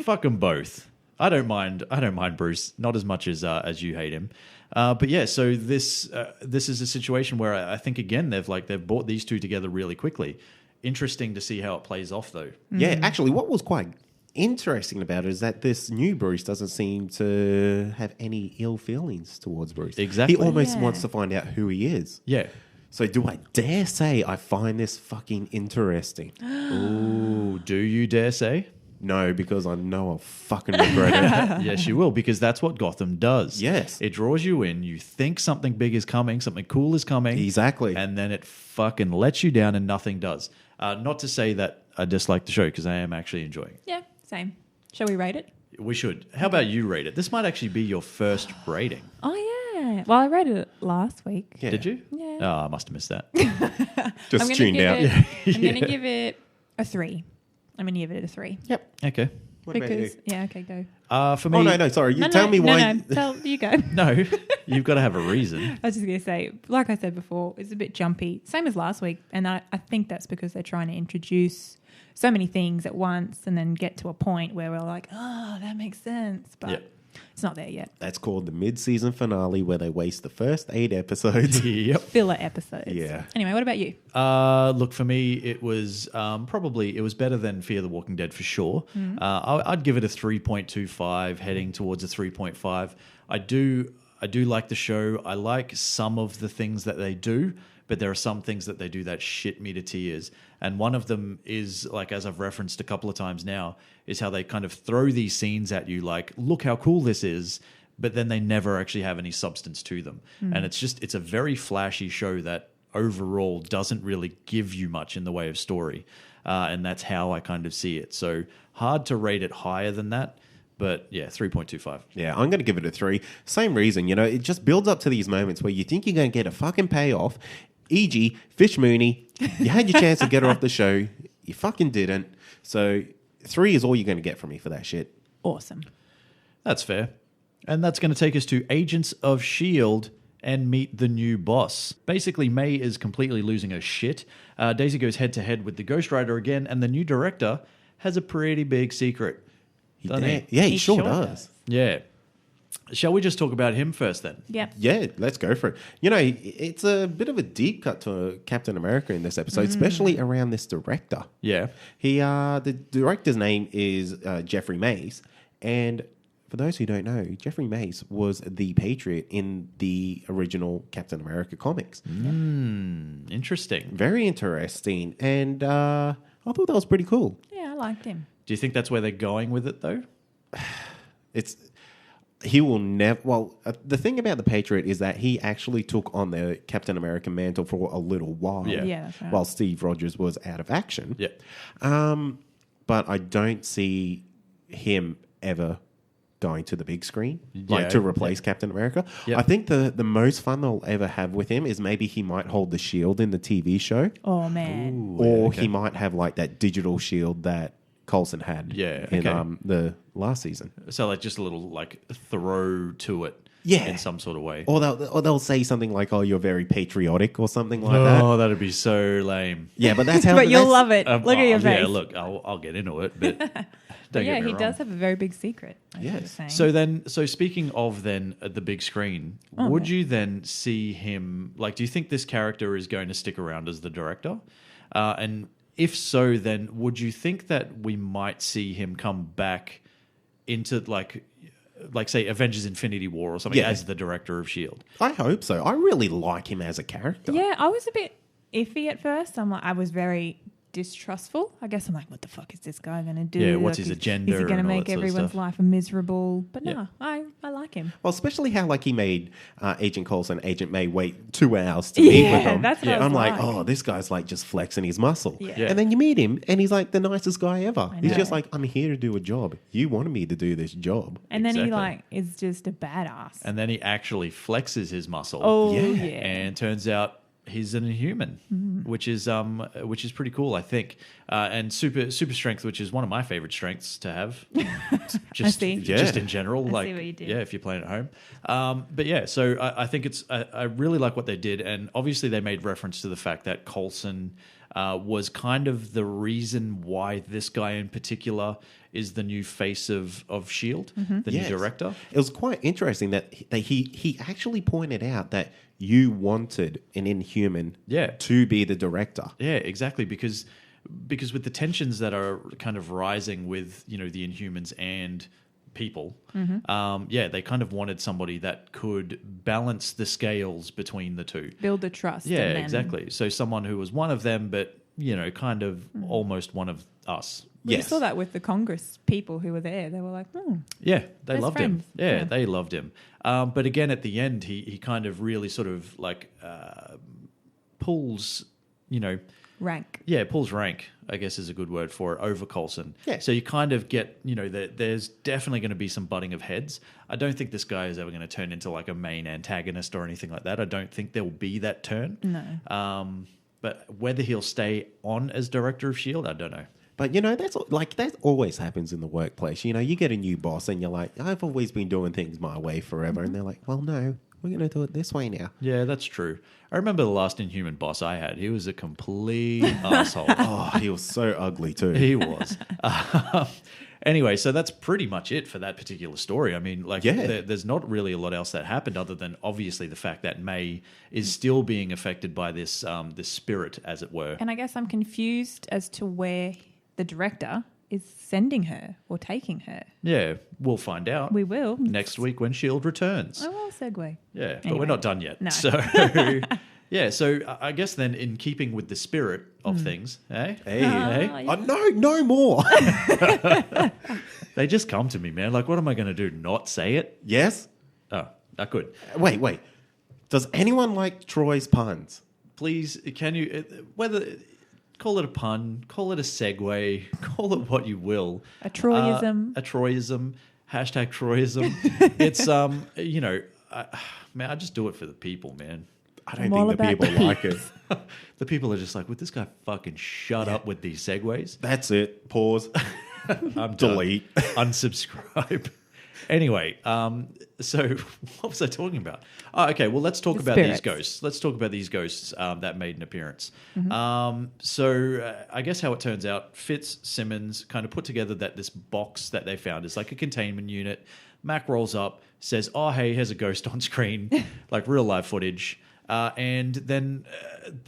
Fuck them both. I don't mind Bruce, not as much as you hate him. But yeah, so this is a situation where I think again they've brought these two together really quickly. Interesting to see how it plays off though. Yeah, actually, what was quite interesting about it is that this new Bruce doesn't seem to have any ill feelings towards Bruce. Exactly. He almost wants to find out who he is. Yeah. So do I dare say I find this fucking interesting? Ooh, do you dare say? No, because I know I'll fucking regret it. Yes, you will, because that's what Gotham does. Yes. It draws you in. You think something big is coming, something cool is coming. Exactly. And then it fucking lets you down and nothing does. Not to say that I dislike the show, because I am actually enjoying it. Yeah, same. Shall we rate it? We should. How about you rate it? This might actually be your first rating. Oh, yeah. Well, I rated it last week. Yeah. Did you? Yeah. Oh, I must have missed that. Just tuned out. I'm going to give it a 3. I'm going to give it a 3. Yep. Okay. What about you? Yeah, okay, go. For me... Oh, no, sorry. Tell me why... No, tell you go. No, you've got to have a reason. I was just going to say, like I said before, it's a bit jumpy. Same as last week. And I think that's because they're trying to introduce so many things at once and then get to a point where we're like, oh, that makes sense. But It's not there yet. That's called the mid-season finale, where they waste the first 8 episodes. Yep. Filler episodes. Yeah. Anyway, what about you? Look, for me, it was it was better than Fear the Walking Dead for sure. I'd give it a 3.25, heading towards a 3.5. I do like the show. I like some of the things that they do, but there are some things that they do that shit me to tears. And one of them is, like, as I've referenced a couple of times now, is how they kind of throw these scenes at you like, look how cool this is, but then they never actually have any substance to them. And it's a very flashy show that overall doesn't really give you much in the way of story. And that's how I kind of see it. So hard to rate it higher than that. But yeah, 3.25. Yeah, I'm going to give it a 3. Same reason, it just builds up to these moments where you think you're going to get a fucking payoff. E.g., Fish Mooney, you had your chance to get her off the show. You fucking didn't. So 3 is all you're going to get from me for that shit. Awesome. That's fair. And that's going to take us to Agents of S.H.I.E.L.D. and meet the new boss. Basically, May is completely losing her shit. Daisy goes head-to-head with the Ghost Rider again, and the new director has a pretty big secret. Doesn't he? Yeah, he sure does. Yeah. Shall we just talk about him first then? Yep. Yeah, let's go for it. It's a bit of a deep cut to Captain America in this episode, especially around this director. Yeah. The director's name is Jeffrey Mays, and for those who don't know, Jeffrey Mays was the Patriot in the original Captain America comics. Interesting. Very interesting, and I thought that was pretty cool. Yeah, I liked him. Do you think that's where they're going with it, though? He will never... Well, the thing about the Patriot is that he actually took on the Captain America mantle for a little while. Yeah. That's right. While Steve Rogers was out of action. Yeah. But I don't see him ever going to the big screen, Yeah, to replace Captain America. Yep. I think the most fun they'll ever have with him is maybe he might hold the shield in the TV show. Oh, man. Or he might have like that digital shield that Coulson had in the last season. So like just a little like throw to it in some sort of way. Or they'll say something like, "Oh, you're very patriotic" or something like that. Oh, that'd be so lame. Yeah, but that's how. But you'll love it. Look at your face. Yeah, look, I'll get into it, but don't Yeah, get me he wrong. does have a very big secret. Yes. So speaking of then at the big screen, would you then see him, like, do you think this character is going to stick around as the director? And if so, then would you think that we might see him come back into like say Avengers Infinity War or something as the director of S.H.I.E.L.D.? I hope so. I really like him as a character. Yeah, I was a bit iffy at first. I was very distrustful. I guess I'm like, what the fuck is this guy going to do? Yeah, what's Like, his agenda Is he going to and all make that sort of everyone's stuff? life miserable? But Yeah. no, I like him. Well, especially how he made Agent Coulson, Agent May wait 2 hours to meet with him. That's what I was I'm like, like. oh, this guy's like just flexing his muscle. Yeah. Yeah. And then you meet him, and he's like the nicest guy ever. He's know. just like, I'm here to do a job. You wanted me to do this job. And then he Exactly. is just a badass. And then he actually flexes his muscle. Oh Yeah. yeah. And turns out he's an Inhuman, which is pretty cool, I think. And super strength, which is one of my favorite strengths to have. Just see. just Yeah. in general, I see like what you did. yeah, if you're playing at home. But yeah, so I think I really like what they did, and obviously they made reference to the fact that Coulson was kind of the reason why this guy in particular is the new face of S.H.I.E.L.D., the Yes. new director. It was quite interesting that he actually pointed out that you wanted an Inhuman to be the director. Yeah, exactly. Because with the tensions that are kind of rising with, the Inhumans and people, they kind of wanted somebody that could balance the scales between the two. Build the trust. Yeah, and then- exactly. So someone who was one of them, but, kind of almost one of us. We Yes. saw that with the Congress people who were there. They were like, Yeah, they Best loved friends. him. Yeah, Yeah. they loved him. But again, at the end, he kind of really sort of like pulls, rank. Yeah, pulls rank, I guess is a good word for it, over Coulson. Yeah. So you kind of get, there's definitely going to be some butting of heads. I don't think this guy is ever going to turn into like a main antagonist or anything like that. I don't think there will be that turn. No. But whether he'll stay on as director of S.H.I.E.L.D., I don't know. But that always happens in the workplace. You get a new boss and you're like, I've always been doing things my way forever. And they're like, well, no, we're going to do it this way now. Yeah, that's true. I remember the last Inhuman boss I had. He was a complete asshole. Oh, he was so ugly too. He was. Anyway, so that's pretty much it for that particular story. I mean, like, Yeah. there's not really a lot else that happened other than obviously the fact that May is still being affected by this this spirit, as it were. And I guess I'm confused as to where the director is sending her or taking her. Yeah, we'll find out. We will. Next week when S.H.I.E.L.D. returns. Oh, well, segue. Yeah, but Anyway. we're not done yet. No. So, yeah, so I guess then in keeping with the spirit of things, Hey. Hey? yeah. No more. They just come to me, man. Like, what am I going to do? Not say it? Yes? Oh, I could. Wait. Does anyone like Troy's puns? Please, can you, whether, call it a pun, call it a segue, call it what you will. A Troyism. A Troyism, hashtag Troyism. It's, you know, man, I just do it for the people, man. I don't I'm all think the about people the like it. The people are just like, would this guy fucking shut up with these segues? That's it. Pause. I'm Delete. Unsubscribe. Anyway, so what was I talking about? Oh, okay, well, let's talk The about these spirits. ghosts. Let's talk about these ghosts that made an appearance. Mm-hmm. So I guess how it turns out, Fitzsimmons kind of put together that this box that they found is like a containment unit. Mac rolls up, says, oh, hey, here's a ghost on screen, like real live footage. And then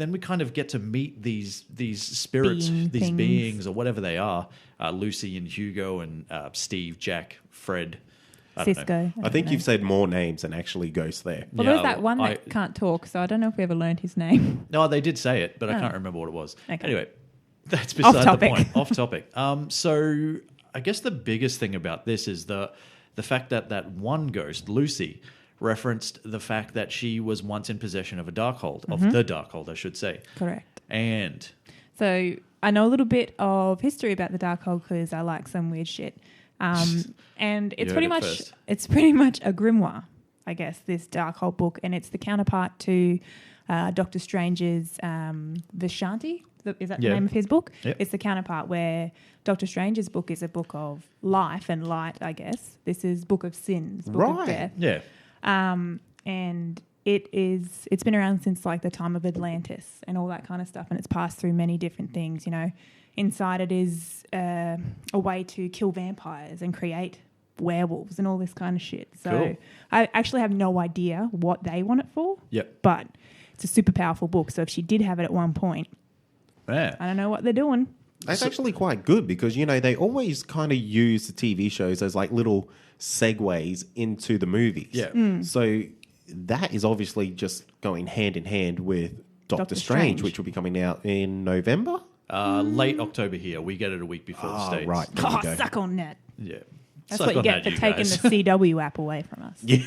we kind of get to meet these spirits, these Things. beings or whatever they are. Lucy and Hugo and Steve, Jack, Fred. I don't know. Cisco. I think you've said more names than actually ghosts there. Well, Yeah, there's that one that can't talk, so I don't know if we ever learned his name. No, they did say it, but I Oh. can't remember what it was. Okay. Anyway, that's beside the topic. point. Off topic. So I guess the biggest thing about this is the fact that one ghost, Lucy, referenced the fact that she was once in possession of a Darkhold, of the Darkhold, I should say. Correct. And So I know a little bit of history about the Darkhold because I like some weird shit. And it's You pretty heard it much first. a grimoire, I guess, this Darkhold book, and it's the counterpart to Doctor Strange's Vishanti. Is that the Yeah. name of his book? Yep. It's the counterpart where Doctor Strange's book is a book of life and light, I guess. This is Book of Sins, Book of Right. Death. yeah, And it's been around since like the time of Atlantis and all that kind of stuff, and it's passed through many different things. You know, inside it is a way to kill vampires and create werewolves and all this kind of shit. So Cool. I actually have no idea what they want it for. Yep. But it's a super powerful book. So if she did have it at one point, yeah. I don't know what they're doing. That's actually quite good because, you know, they always kind of use the TV shows as like little segues into the movies. Yeah. So that is obviously just going hand in hand with Doctor Strange, Strange. which will be coming out in November. Late October here. We get it a week before the States. Right. There you Oh, go. suck on that. Yeah. That's Suck what you on get that, for taking guys. the CW app away from us. Yeah.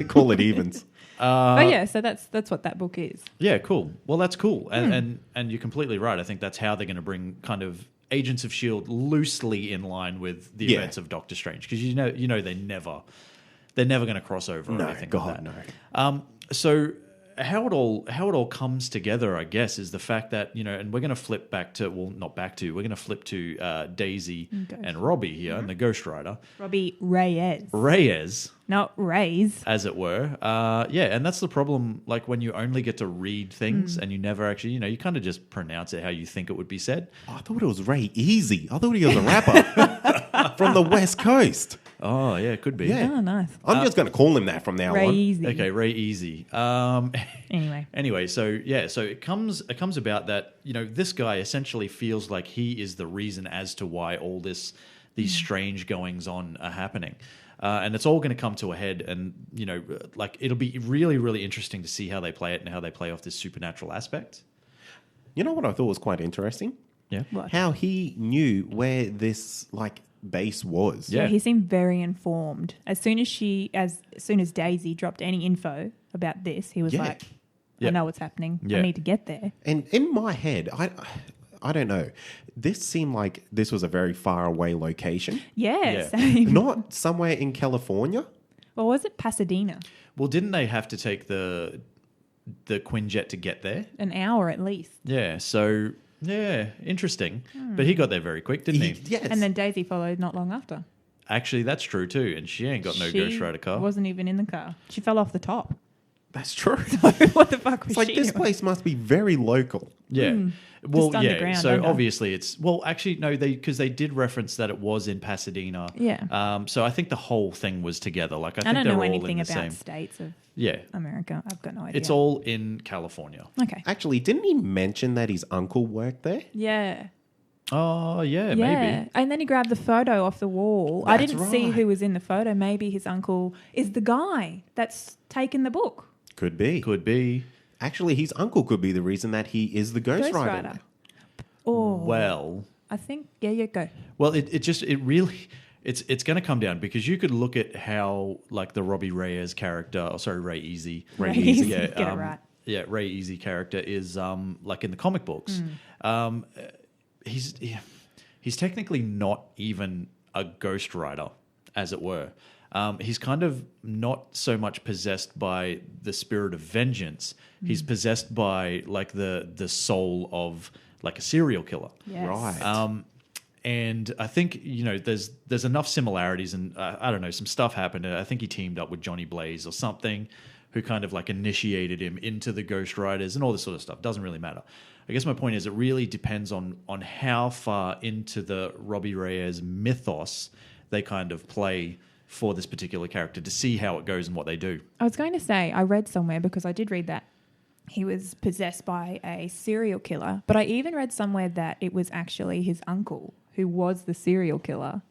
Call it evens. But yeah, so that's what that book is. Yeah, cool. Well, that's cool, and you're completely right. I think that's how they're going to bring kind of Agents of S.H.I.E.L.D. loosely in line with the Yeah. events of Doctor Strange, because you know they're never going to cross over or No, anything God, like that. no. So how it all comes together, I guess, is the fact that, you know, and we're going to flip back to, well, not back to, we're going to flip to Daisy Ghost. and Robbie here, and the Ghost Rider, Robbie Reyes. Reyes, Not Rays. as it were. Yeah, and that's the problem, like when you only get to read things and you never actually, you know, you kind of just pronounce it how you think it would be said. I thought it was Ray Easy. I thought he was a rapper from the West Coast. Oh, yeah, it could be. Yeah. Oh, nice. I'm just going to call him that from now on. Razy. Okay, Ray Easy. Anyway. So it comes about that, you know, this guy essentially feels like he is the reason as to why all these strange goings on are happening. And it's all going to come to a head, and, you know, like, it'll be really, really interesting to see how they play it and how they play off this supernatural aspect. You know what I thought was quite interesting? Yeah. What? How he knew where this, like, base was. Yeah. Yeah, he seemed very informed. As soon as Daisy dropped any info about this, he was Yeah. like, Yeah. I know what's happening. Yeah. I need to get there. And in my head, I don't know. This seemed like this was a very far away location. Yeah, Yeah. same. Not somewhere in California. Or was it Pasadena? Well, didn't they have to take the Quinjet to get there? An hour at least. Yeah. So, yeah, interesting. But he got there very quick, didn't he? Yes. And then Daisy followed not long after. Actually, that's true too. And she ain't got no She Ghost Rider car. wasn't even in the car. She fell off the top. That's true. What the fuck was It's like she this doing? place must be very local. Yeah. Well, Just yeah. underground, So under. obviously it's actually no, because they did reference that it was in Pasadena. Yeah. So I think the whole thing was together. Like I I think don't they're know all anything in the about same. states of Yeah. America. I've got no idea. It's all in California. okay. Actually, didn't he mention that his uncle worked there? Yeah. Oh yeah, Yeah. maybe. And then he grabbed the photo off the wall. I That's didn't see right. who was in the photo. Maybe his uncle is the guy that's taken the book. Could be. Could be. Actually, his uncle could be the reason that he is the Ghost Rider. now. Oh. Well, I think, yeah, go. well, it really. It's going to come down because you could look at how like the Robbie Reyes character, Ray Easy, Ray Easy, yeah, get it right. yeah, Ray Easy character is like in the comic books. He's technically not even a Ghost Rider, as it were. He's kind of not so much possessed by the spirit of vengeance. He's possessed by like the soul of like a serial killer. Yes. Right. And I think, there's enough similarities and I don't know, some stuff happened. I think he teamed up with Johnny Blaze or something who kind of like initiated him into the Ghost Riders and all this sort of stuff. Doesn't really matter. I guess my point is it really depends on how far into the Robbie Reyes mythos they kind of play for this particular character to see how it goes and what they do. I was going to say, I read somewhere because I did read that he was possessed by a serial killer, but I even read somewhere that it was actually his uncle who was the serial killer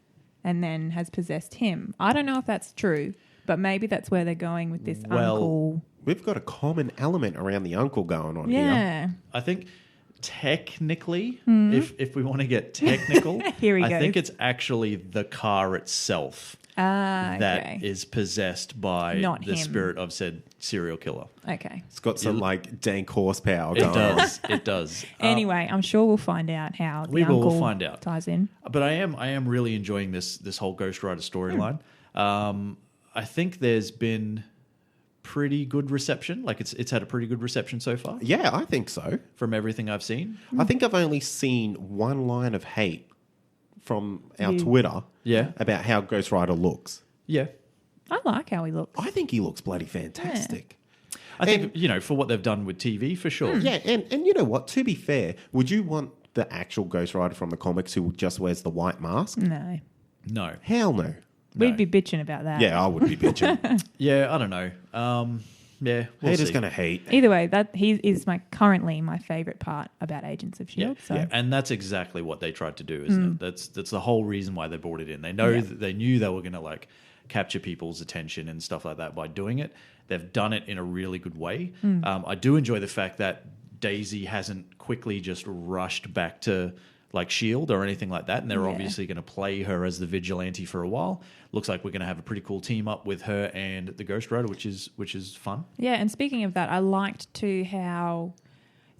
and then has possessed him. I don't know if that's true, but maybe that's where they're going with this uncle. We've got a common element around the uncle going on here. Yeah. I think technically, if we want to get technical, Here he I goes. think it's actually the car itself that is possessed by Not the him. spirit of said serial killer. Okay. It's got some like dank horsepower It going on. does. It does. Anyway, I'm sure we'll find out how the we will uncle find out. ties in. But I am really enjoying this whole Ghost Rider storyline. I think there's been pretty good reception. Like it's had a pretty good reception so far Yeah, I think so. from everything I've seen. I think I've only seen one line of hate from our You- Twitter Yeah. about how Ghost Rider looks. Yeah. I like how he looks. I think he looks bloody fantastic. I think, for what they've done with TV, for sure. Yeah, and you know what? To be fair, would you want the actual Ghost Rider from the comics who just wears the white mask? No. No. Hell no. We'd be bitching about that. Yeah, I would be bitching. Yeah, I don't know. Yeah, we'll Haters see. going to hate. Either way, that he is currently my favourite part about Agents of Yeah, S.H.I.E.L.D. So yeah, and that's exactly what they tried to do, isn't it? That's the whole reason why they brought it in. They know that they knew they were going to like capture people's attention and stuff like that by doing it. They've done it in a really good way. I do enjoy the fact that Daisy hasn't quickly just rushed back to like S.H.I.E.L.D. or anything like that, and they're obviously going to play her as the vigilante for a while. Looks like we're going to have a pretty cool team up with her and the Ghost Rider, which is fun. yeah, and speaking of that, I liked too how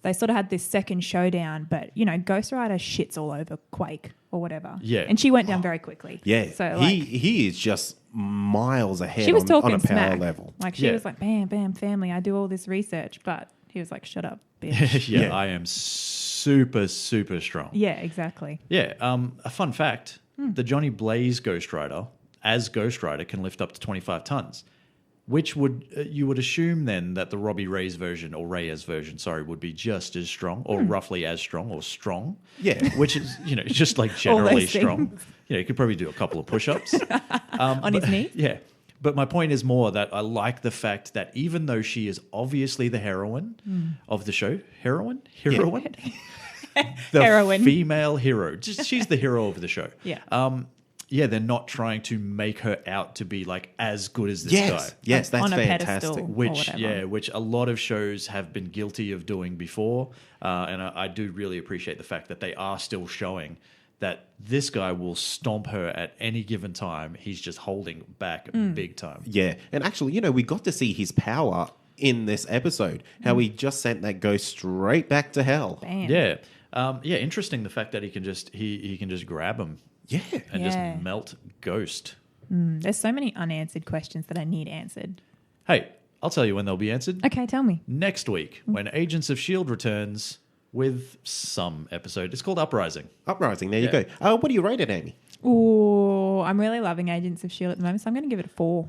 they sort of had this second showdown, but Ghost Rider shits all over Quake or whatever. Yeah. And she went down very quickly. Yeah, So he is just miles ahead she was talking on a power smack. level. Like she Yeah. was like, bam, bam, family, I do all this research, but he was like, shut up, bitch. Yeah, I am super, super strong. Yeah, exactly. Yeah, a fun fact, the Johnny Blaze Ghost Rider, as Ghost Rider, can lift up to 25 tons, which you would assume then that the Robbie Reyes version, would be just as strong, or roughly as strong, or strong. Yeah. Which is, just like generally those strong. things. You could probably do a couple of push-ups. On his knees? Yeah. But my point is more that I like the fact that even though she is obviously the heroine of the show, heroine? The Heroine. female hero. She's the hero of the show. Yeah. They're not trying to make her out to be like as good as this Yes, guy. yes, that's on a fantastic. pedestal. Which whatever. which a lot of shows have been guilty of doing before, and I do really appreciate the fact that they are still showing that this guy will stomp her at any given time. He's just holding back big time. Yeah, and actually, we got to see his power in this episode. How he just sent that ghost straight back to hell. Bam. Yeah, interesting the fact that he can just he can just grab him Yeah, and Yeah. just melt Ghost. There's so many unanswered questions that I need answered. Hey, I'll tell you when they'll be answered. Okay, tell me. Next week, when Agents of S.H.I.E.L.D. returns with some episode. It's called Uprising. Uprising. There you Yeah. go. What do you rate it, Amy? Ooh, I'm really loving Agents of S.H.I.E.L.D. at the moment, so I'm going to give it a 4.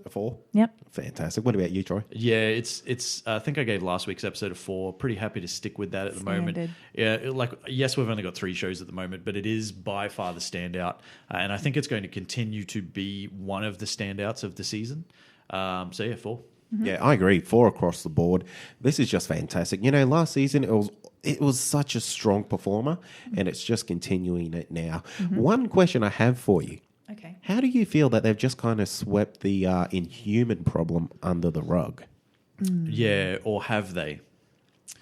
A 4? Yep. Fantastic. What about you, Troy? Yeah, it's. I think I gave last week's episode a 4. Pretty happy to stick with that at the moment. Standard. Yeah, yes, we've only got 3 shows at the moment, but it is by far the standout, and I think it's going to continue to be one of the standouts of the season. So yeah, 4. Yeah, I agree. 4 across the board. This is just fantastic. Last season it was such a strong performer, and it's just continuing it now. One question I have for you. Okay. How do you feel that they've just kind of swept the Inhuman problem under the rug? Yeah, or have they?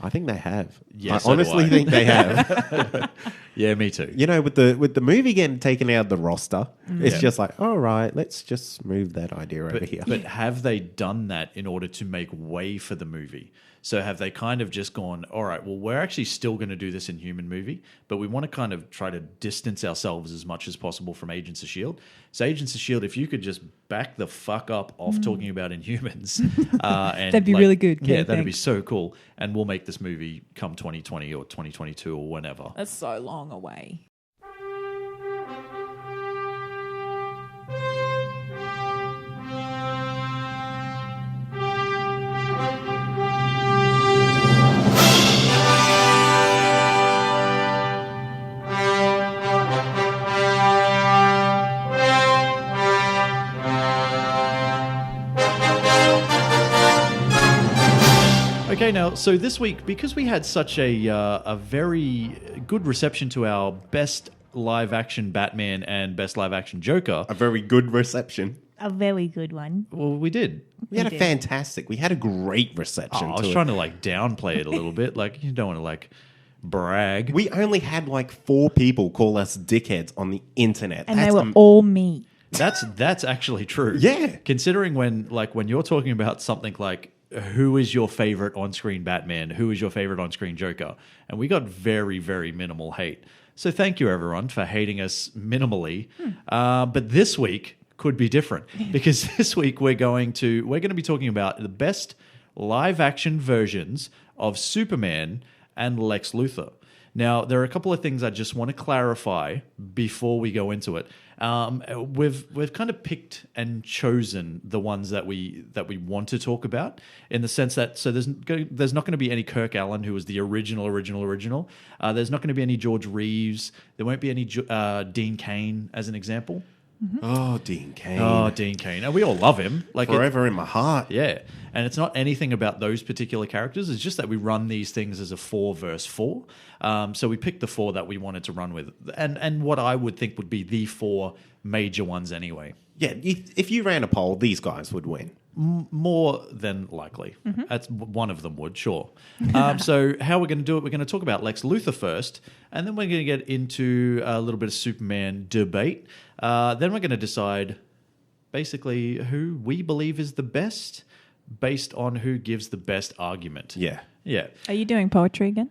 I think they have. Yeah, I so do honestly I. think they have. Yeah, me too. With the movie getting taken out of the roster, it's just like, all right, let's just move that idea over here. But have they done that in order to make way for the movie? So have they kind of just gone, all right, well, we're actually still going to do this Inhuman movie, but we want to kind of try to distance ourselves as much as possible from Agents of S.H.I.E.L.D. So Agents of S.H.I.E.L.D., if you could just back the fuck up off talking about Inhumans. And That'd be really good. Yeah, Kate, that'd be thanks. so cool. And we'll make this movie come 2020 or 2022 or whenever. That's so long away. Okay, now, so this week, because we had such a very good reception to our best live-action Batman and best live-action Joker, A very good reception. A very good one. well, we did. We had did. We had a great reception I to was it. trying to, downplay it a little bit. You don't want to, brag. We only had 4 people call us dickheads on the internet. And they were all me. That's actually true. Yeah. Considering when you're talking about something like who is your favorite on-screen Batman, who is your favorite on-screen Joker, and we got very, very minimal hate. So thank you everyone for hating us minimally. But this week could be different because this week we're going to be talking about the best live-action versions of Superman and Lex Luthor. Now, there are a couple of things I just want to clarify before we go into it. We've kind of picked and chosen the ones that we want to talk about in the sense that there's not going to be any Kirk Allen, who was the original. There's not going to be any George Reeves. There won't be any Dean Cain as an example. Oh, Dean Cain. Oh, Dean Cain. And we all love him. Forever in my heart. Yeah. And it's not anything about those particular characters. It's just that we run these things as a 4 versus 4. So we picked the 4 that we wanted to run with. And what I would think would be the 4 major ones anyway. Yeah, if you ran a poll, these guys would win. More than likely. That's one of them would, sure. So how we're going to do it, we're going to talk about Lex Luthor first, and then we're going to get into a little bit of Superman debate. Then we're going to decide basically who we believe is the best based on who gives the best argument. Yeah. Yeah. Are you doing poetry again?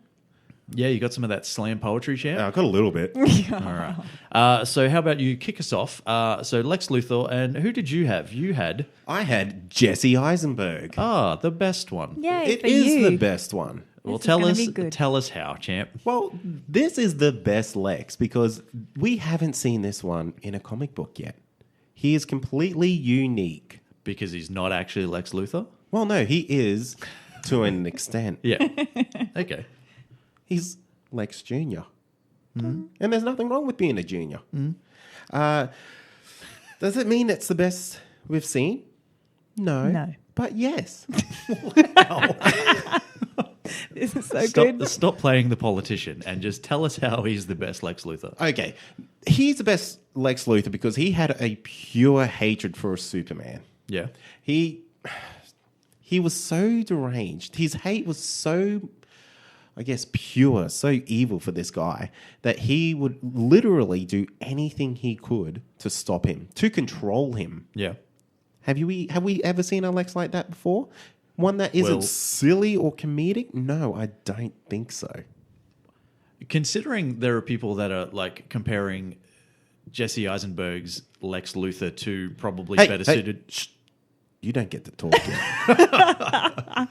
Yeah, you got some of that slam poetry, champ? I've got a little bit. All right. So how about you kick us off? So Lex Luthor, and who did you have? You had... I had Jesse Eisenberg. the best one. Yay, It for is you. the best one. Well, This is gonna be good. tell us how, champ. Well, this is the best Lex because we haven't seen this one in a comic book yet. He is completely unique. Because he's not actually Lex Luthor? Well, no, he is to an extent. Yeah. Okay. He's Lex Jr. And there's nothing wrong with being a junior. Does it mean it's the best we've seen? No. But yes. This is so good. Stop playing the politician and just tell us how he's the best Lex Luthor. Okay. He's the best Lex Luthor because he had a pure hatred for Superman. Yeah. He was so deranged. His hate was so, I guess, pure, so evil for this guy that he would literally do anything he could to stop him, to control him. Yeah. Have we ever seen a Lex like that before? One that isn't silly or comedic? No, I don't think so. Considering there are people that are comparing Jesse Eisenberg's Lex Luthor to probably better suited... Shh. You don't get to talk yet.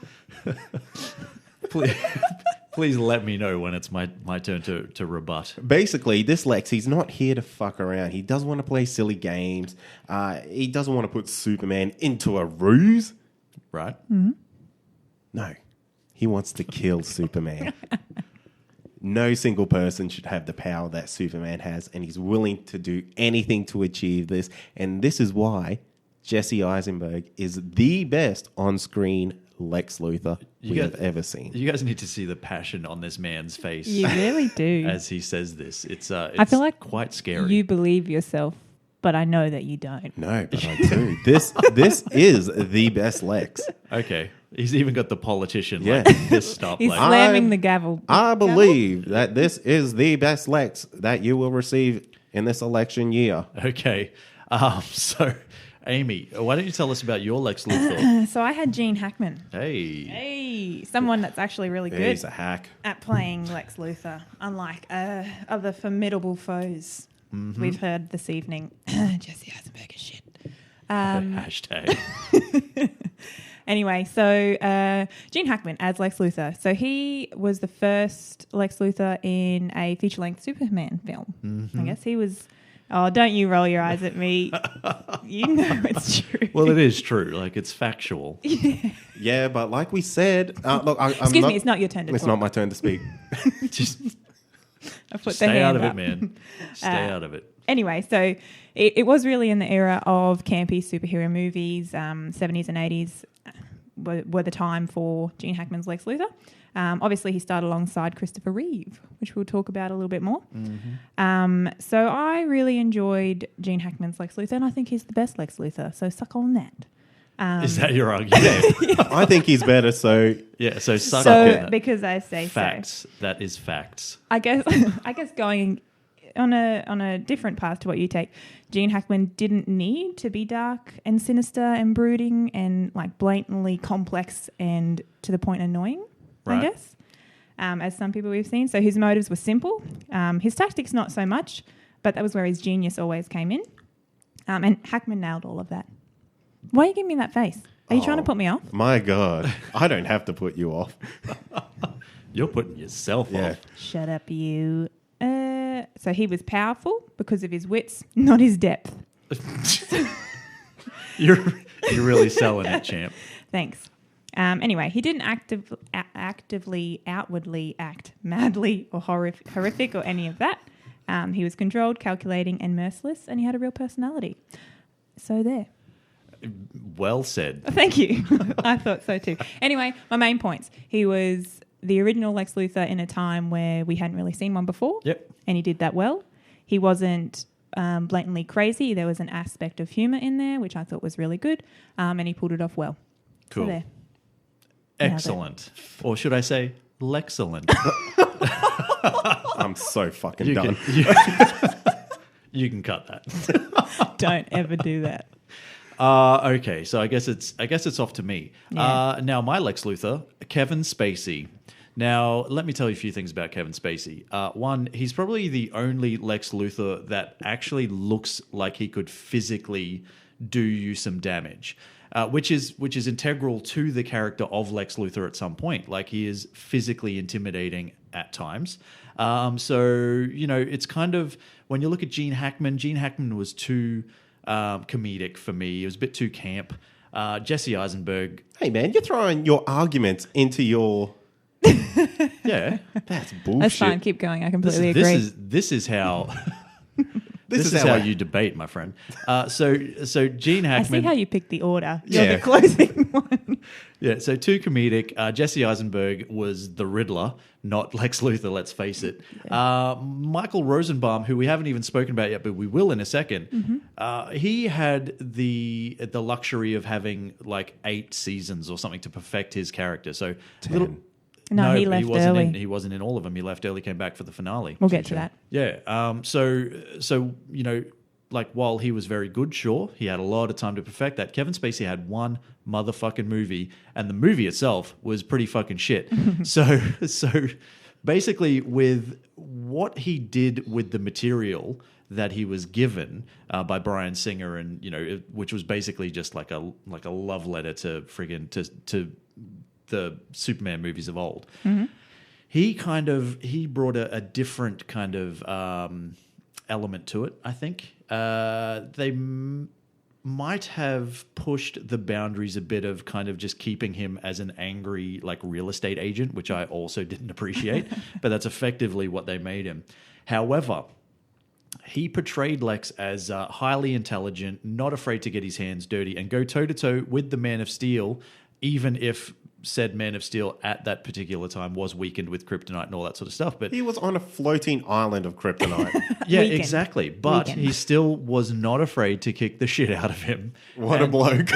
Please let me know when it's my turn to rebut. Basically, this Lex, he's not here to fuck around. He doesn't want to play silly games. He doesn't want to put Superman into a ruse. Right? Mm-hmm. No. He wants to kill Superman. No single person should have the power that Superman has, and he's willing to do anything to achieve this. And this is why Jesse Eisenberg is the best on-screen Lex Luthor we have ever seen. You guys need to see the passion on this man's face. You really do. As he says this. It's I feel like quite scary. you believe yourself, but I know that you don't. No, but I do. This is the best Lex. Okay. He's even got the politician Yeah. like this stuff. He's Like, slamming the gavel. I believe that this is the best Lex that you will receive in this election year. okay. So, Amy, why don't you tell us about your Lex Luthor? So I had Gene Hackman. Hey. Someone that's actually really good He's a hack. at playing Lex Luthor, unlike other formidable foes we've heard this evening. Jesse Eisenberg is shit. Hashtag. Anyway, so Gene Hackman as Lex Luthor. So he was the first Lex Luthor in a feature-length Superman film. I guess he was... Oh, don't you roll your eyes at me. You know it's true. Well, it is true. Like, it's factual. Yeah, but like we said... look, Excuse me, it's not your turn to It's talk. not my turn to speak. Just I put the stay out hand of up. it, man. Stay out of it. Anyway, so it was really in the era of campy superhero movies. 70s and 80s were the time for Gene Hackman's Lex Luthor. Obviously, he started alongside Christopher Reeve, which we'll talk about a little bit more. So I really enjoyed Gene Hackman's Lex Luthor, and I think he's the best Lex Luthor. So suck on that. Is that your argument? I think he's better, so... Yeah, so suck So on that. because I say Facts. so, That is facts. I guess going on a different path to what you take, Gene Hackman didn't need to be dark and sinister and brooding and like blatantly complex and to the point annoying. Right. I guess, as some people we've seen. So his motives were simple. His tactics not so much, but that was where his genius always came in. And Hackman nailed all of that. Why are you giving me that face? Are you trying to put me off? My God. I don't have to put you off. You're putting yourself Yeah. off. Shut up, you. So he was powerful because of his wits, not his depth. You're really selling it, champ. Thanks. Anyway, he didn't actively, outwardly act madly or horrific or any of that. He was controlled, calculating, and merciless, and he had a real personality. So there. Well said. Thank you. I thought so too. Anyway, my main points. He was the original Lex Luthor in a time where we hadn't really seen one before. Yep. And he did that well. He wasn't blatantly crazy. There was an aspect of humour in there, which I thought was really good. And he pulled it off well. Cool. So there. Excellent. Or should I say, Lexcellent? I'm so fucking You done. you can cut that. Don't ever do that. Okay, so I guess it's off to me. Yeah. Now, my Lex Luthor, Kevin Spacey. Now, let me tell you a few things about Kevin Spacey. One, he's probably the only Lex Luthor that actually looks like he could physically do you some damage, which is integral to the character of Lex Luthor at some point. Like, he is physically intimidating at times. So, it's kind of, when you look at Gene Hackman was too comedic for me. It was a bit too camp. Jesse Eisenberg. Hey, man, you're throwing your arguments into your... Yeah. That's bullshit. That's fine. Keep going. I completely agree. This is how... This is how you debate, my friend. So Gene I Hackman... see how you picked the order. You're Yeah. the closing one. Yeah, so too comedic. Jesse Eisenberg was the Riddler, not Lex Luthor, let's face it. Michael Rosenbaum, who we haven't even spoken about yet, but we will in a second, he had the luxury of having like 8 seasons or something to perfect his character. So 10. No, he left wasn't early. he wasn't in all of them. He left early, came back for the finale. We'll get to that. Yeah. So like while he was very good, sure, he had a lot of time to perfect that. Kevin Spacey had one motherfucking movie, and the movie itself was pretty fucking shit. So basically, with what he did with the material that he was given by Bryan Singer, and which was basically just like a love letter to friggin' to the Superman movies of old. he brought a different kind of element to it, I think. They might have pushed the boundaries a bit of kind of just keeping him as an angry like real estate agent, which I also didn't appreciate, but that's effectively what they made him. However, he portrayed Lex as highly intelligent, not afraid to get his hands dirty and go toe-to-toe with the Man of Steel, even if said Man of Steel at that particular time was weakened with kryptonite and all that sort of stuff. But he was on a floating island of kryptonite. yeah, Weakened. exactly. But Weakened. he still was not afraid to kick the shit out of him. What a bloke.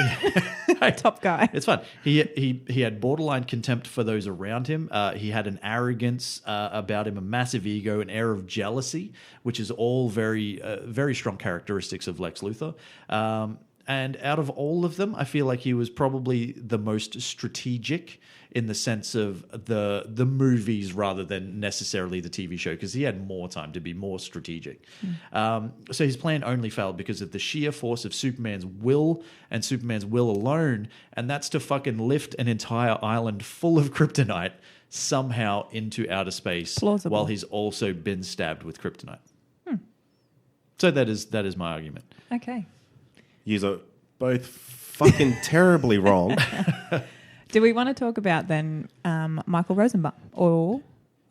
Top guy. It's fun. He had borderline contempt for those around him. He had an arrogance about him, a massive ego, an air of jealousy, which is all very strong characteristics of Lex Luthor. And out of all of them, I feel like he was probably the most strategic in the sense of the movies rather than necessarily the TV show, because he had more time to be more strategic. So his plan only failed because of the sheer force of Superman's will and Superman's will alone, and that's to fucking lift an entire island full of kryptonite somehow into outer space. Plausible. While he's also been stabbed with kryptonite. So that is my argument. Okay. You are both fucking terribly wrong. Do we want to talk about then Michael Rosenbaum, or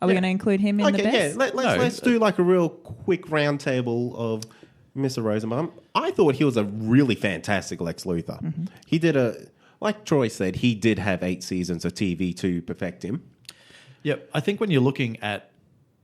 are we going to include him in the best? Yeah. Let's do like a real quick roundtable of Mr. Rosenbaum. I thought he was a really fantastic Lex Luthor. Mm-hmm. He did like Troy said, he did have 8 seasons of TV to perfect him. Yeah, I think when you're looking at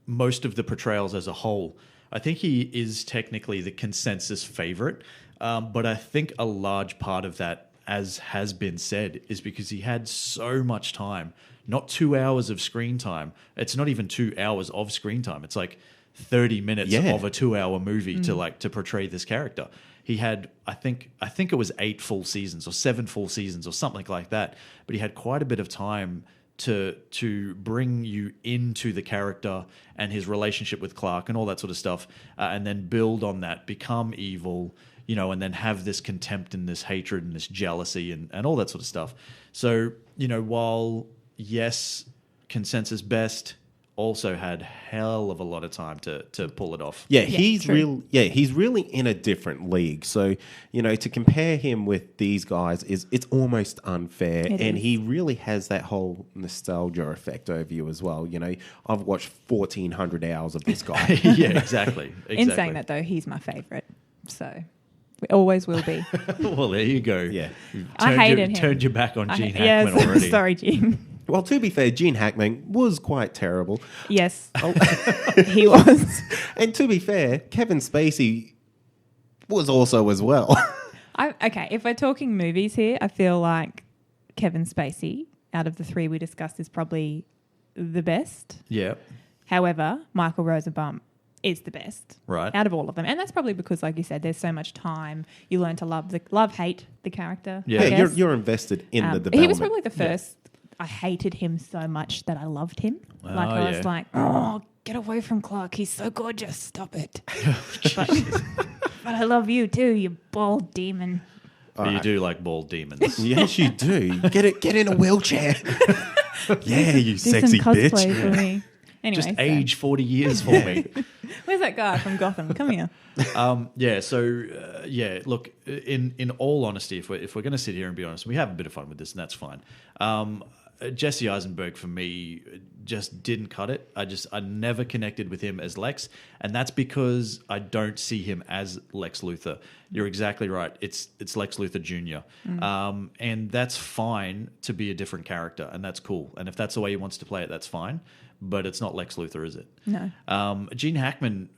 most of the portrayals as a whole, I think he is technically the consensus favorite. But I think a large part of that, as has been said, is because he had so much time. Not 2 hours of screen time. It's not even 2 hours of screen time. It's like 30 minutes of a 2-hour movie to portray this character. He had, I think it was 8 full seasons or 7 full seasons or something like that. But he had quite a bit of time to bring you into the character and his relationship with Clark and all that sort of stuff, and then build on that, become evil, and then have this contempt and this hatred and this jealousy and all that sort of stuff. So, while, yes, consensus best, also had hell of a lot of time to pull it off. Yeah, he's really in a different league. So, to compare him with these guys it's almost unfair. And he really has that whole nostalgia effect over you as well. I've watched 1,400 hours of this guy. Yeah, exactly. In saying that, though, he's my favourite. So we always will be. Well, there you go. Yeah. I hated him. Turned your back on Gene Hackman already. Sorry, Gene. Well, to be fair, Gene Hackman was quite terrible. Yes, he was. And to be fair, Kevin Spacey was also as well. Okay, if we're talking movies here, I feel like Kevin Spacey, out of the 3 we discussed, is probably the best. Yeah. However, Michael Rosenbaum is the best out of all of them. And that's probably because, like you said, there's so much time. You learn to hate the character. Yeah, you're invested in the development. He was probably the first. I hated him so much that I loved him. I was like, oh, get away from Clark. He's so gorgeous. Stop it. but I love you too, you bald demon. But you do like bald demons. Yes, you do. Get in a wheelchair. Yeah, you Do sexy some cosplay bitch. for me. Anyway, Just age 40 years for me. Where's that guy from Gotham? Come here. Look, in all honesty, if we're going to sit here and be honest, we have a bit of fun with this, and that's fine. Jesse Eisenberg for me just didn't cut it. I never connected with him as Lex, and that's because I don't see him as Lex Luthor. You're exactly right. It's Lex Luthor Jr. And that's fine to be a different character, and that's cool. And if that's the way he wants to play it, that's fine. But it's not Lex Luthor, is it? No. Gene Hackman,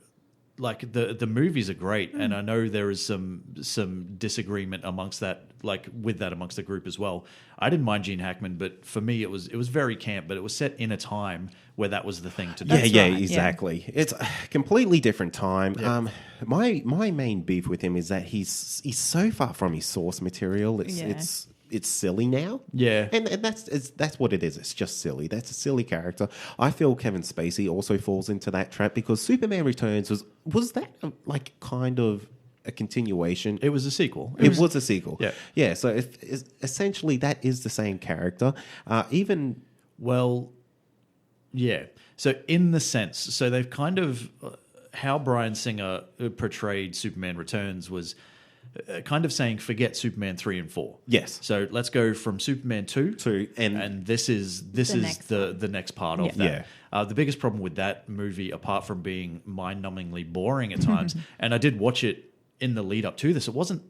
like the movies are great, and I know there is some disagreement amongst that, with that amongst the group as well. I didn't mind Gene Hackman, but for me it was very camp, but it was set in a time where that was the thing to do. Exactly. It's a completely different time. Yeah. My main beef with him is that he's so far from his source material. It's silly now. Yeah. And that's what it is. It's just silly. That's a silly character. I feel Kevin Spacey also falls into that trap because Superman Returns was that kind of a continuation? It was a sequel. It was a sequel. Yeah. Yeah. So essentially that is the same character. Yeah. So in the sense, so they've kind of how Bryan Singer portrayed Superman Returns was kind of saying forget Superman 3 and 4. Yes. So let's go from Superman 2 to and this is the next part of that. The biggest problem with that movie, apart from being mind-numbingly boring at times, and I did watch it in the lead up to this, it wasn't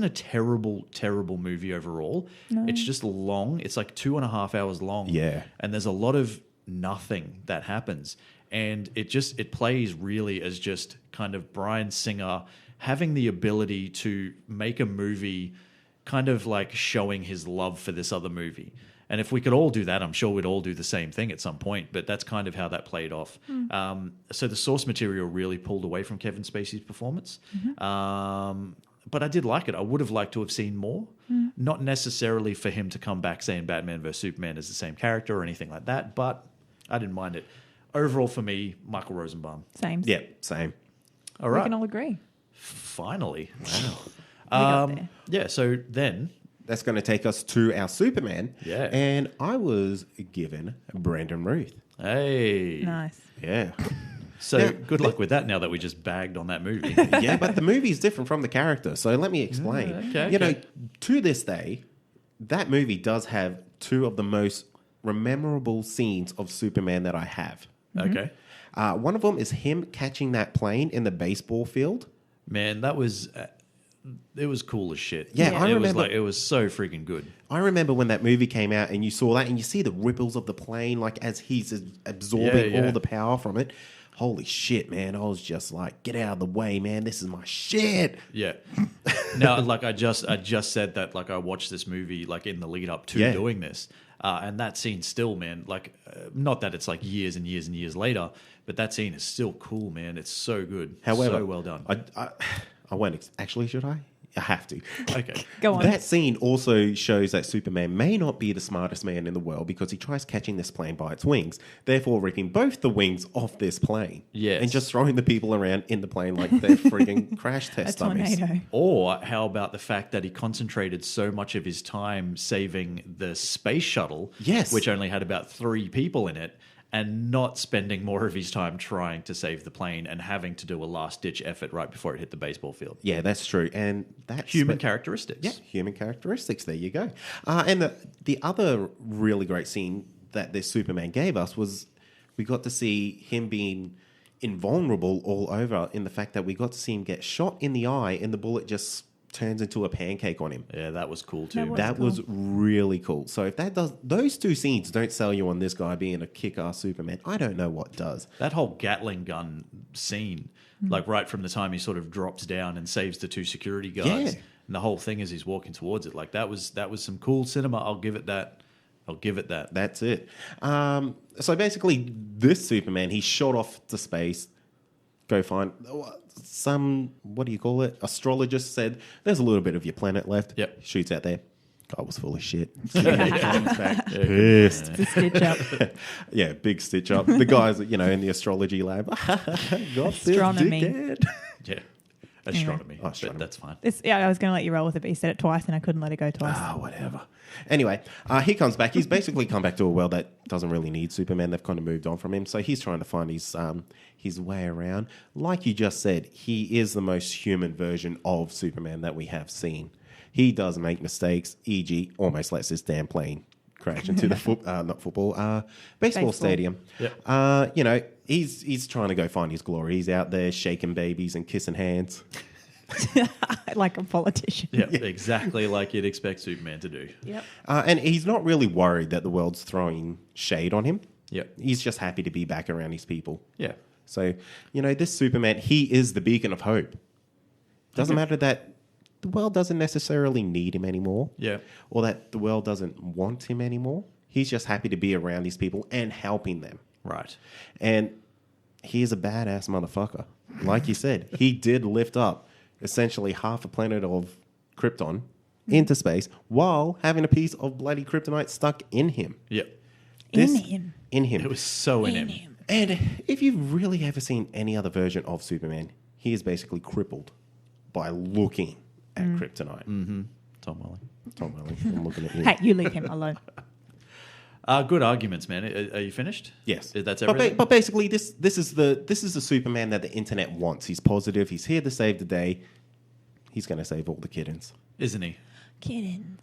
a terrible movie overall. No. It's just long. It's like 2.5 hours long. Yeah. And there's a lot of nothing that happens. And it plays really as just kind of Bryan Singer having the ability to make a movie kind of like showing his love for this other movie. And if we could all do that, I'm sure we'd all do the same thing at some point, but that's kind of how that played off. So the source material really pulled away from Kevin Spacey's performance. But I did like it. I would have liked to have seen more. Not necessarily for him to come back saying Batman vs. Superman is the same character or anything like that, but I didn't mind it. Overall, for me, Michael Rosenbaum. Same. Yeah, same. All right. We can all agree. Finally. Wow. Got there. Yeah, so then... That's going to take us to our Superman. Yeah. And I was given Brandon Routh. Hey. Nice. Yeah. So Now, good luck with that now that we just bagged on that movie. Yeah, but the movie is different from the character. So let me explain. Okay, you know, to this day, that movie does have two of the most memorable scenes of Superman that I have. Okay. One of them is him catching that plane in the baseball field. Man, that was... it was cool as shit. Yeah, I remember. It was so freaking good. I remember when that movie came out and you saw that and you see the ripples of the plane like as he's absorbing all the power from it. Holy shit, man. I was just like, get out of the way, man. This is my shit. Yeah. Now, like I just said that like I watched this movie like in the lead up to doing this. And that scene still, man, like not that it's like years and years and years later, but that scene is still cool, man. It's so good. However, so well done. I won't. Actually, should I? I have to. Okay. Go on. That scene also shows that Superman may not be the smartest man in the world because he tries catching this plane by its wings, therefore ripping both the wings off this plane. Yes. And just throwing the people around in the plane like they're freaking crash test dummies. Tornado. Or how about the fact that he concentrated so much of his time saving the space shuttle, Yes. which only had about 3 people in it, and not spending more of his time trying to save the plane and having to do a last-ditch effort right before it hit the baseball field. Yeah, that's true. And that's... Human characteristics. Yeah, human characteristics. There you go. And the other really great scene that this Superman gave us was we got to see him being invulnerable all over in the fact that we got to see him get shot in the eye and the bullet just turns into a pancake on him. Yeah, that was cool too. That was really cool. So if that does, those two scenes don't sell you on this guy being a kick-ass Superman, I don't know what does. That whole Gatling gun scene, like right from the time he sort of drops down and saves the 2 security guards, and the whole thing as he's walking towards it, like that was some cool cinema. I'll give it that. That's it. So basically, this Superman, he shot off to space. Go find some, what do you call it? Astrologist said, there's a little bit of your planet left. Yep. Shoots out there. Guy was full of shit. Comes back pissed. It's a stitch up. Yeah, big stitch up. The guys, in the astrology lab. Got this Astronomy. dickhead. Yeah. Astronomy. Oh, astronomy. But that's fine. I was going to let you roll with it, but you said it twice and I couldn't let it go twice. Whatever. Anyway, he comes back. He's basically come back to a world that doesn't really need Superman. They've kind of moved on from him. So he's trying to find his way around. Like you just said, he is the most human version of Superman that we have seen. He does make mistakes, e.g. almost lets this damn plane crash into the baseball stadium. Yep. He's trying to go find his glory. He's out there shaking babies and kissing hands. Like a politician. Yeah, exactly like you'd expect Superman to do. Yep. And he's not really worried that the world's throwing shade on him. Yep. He's just happy to be back around his people. Yeah. So, this Superman, he is the beacon of hope. Doesn't matter that the world doesn't necessarily need him anymore. Yeah. Or that the world doesn't want him anymore. He's just happy to be around these people and helping them. Right. And he is a badass motherfucker. Like you said, he did lift up essentially half a planet of Krypton into space while having a piece of bloody kryptonite stuck in him. Yep. In him. It was so in him. And if you've really ever seen any other version of Superman, he is basically crippled by looking at kryptonite. Mm-hmm. Tom Welling. I'm looking at you. Hey, you leave him alone. Good arguments, man. Are you finished? Yes, That's everything. But basically, this is the Superman that the internet wants. He's positive. He's here to save the day. He's going to save all the kittens, isn't he? Kittens.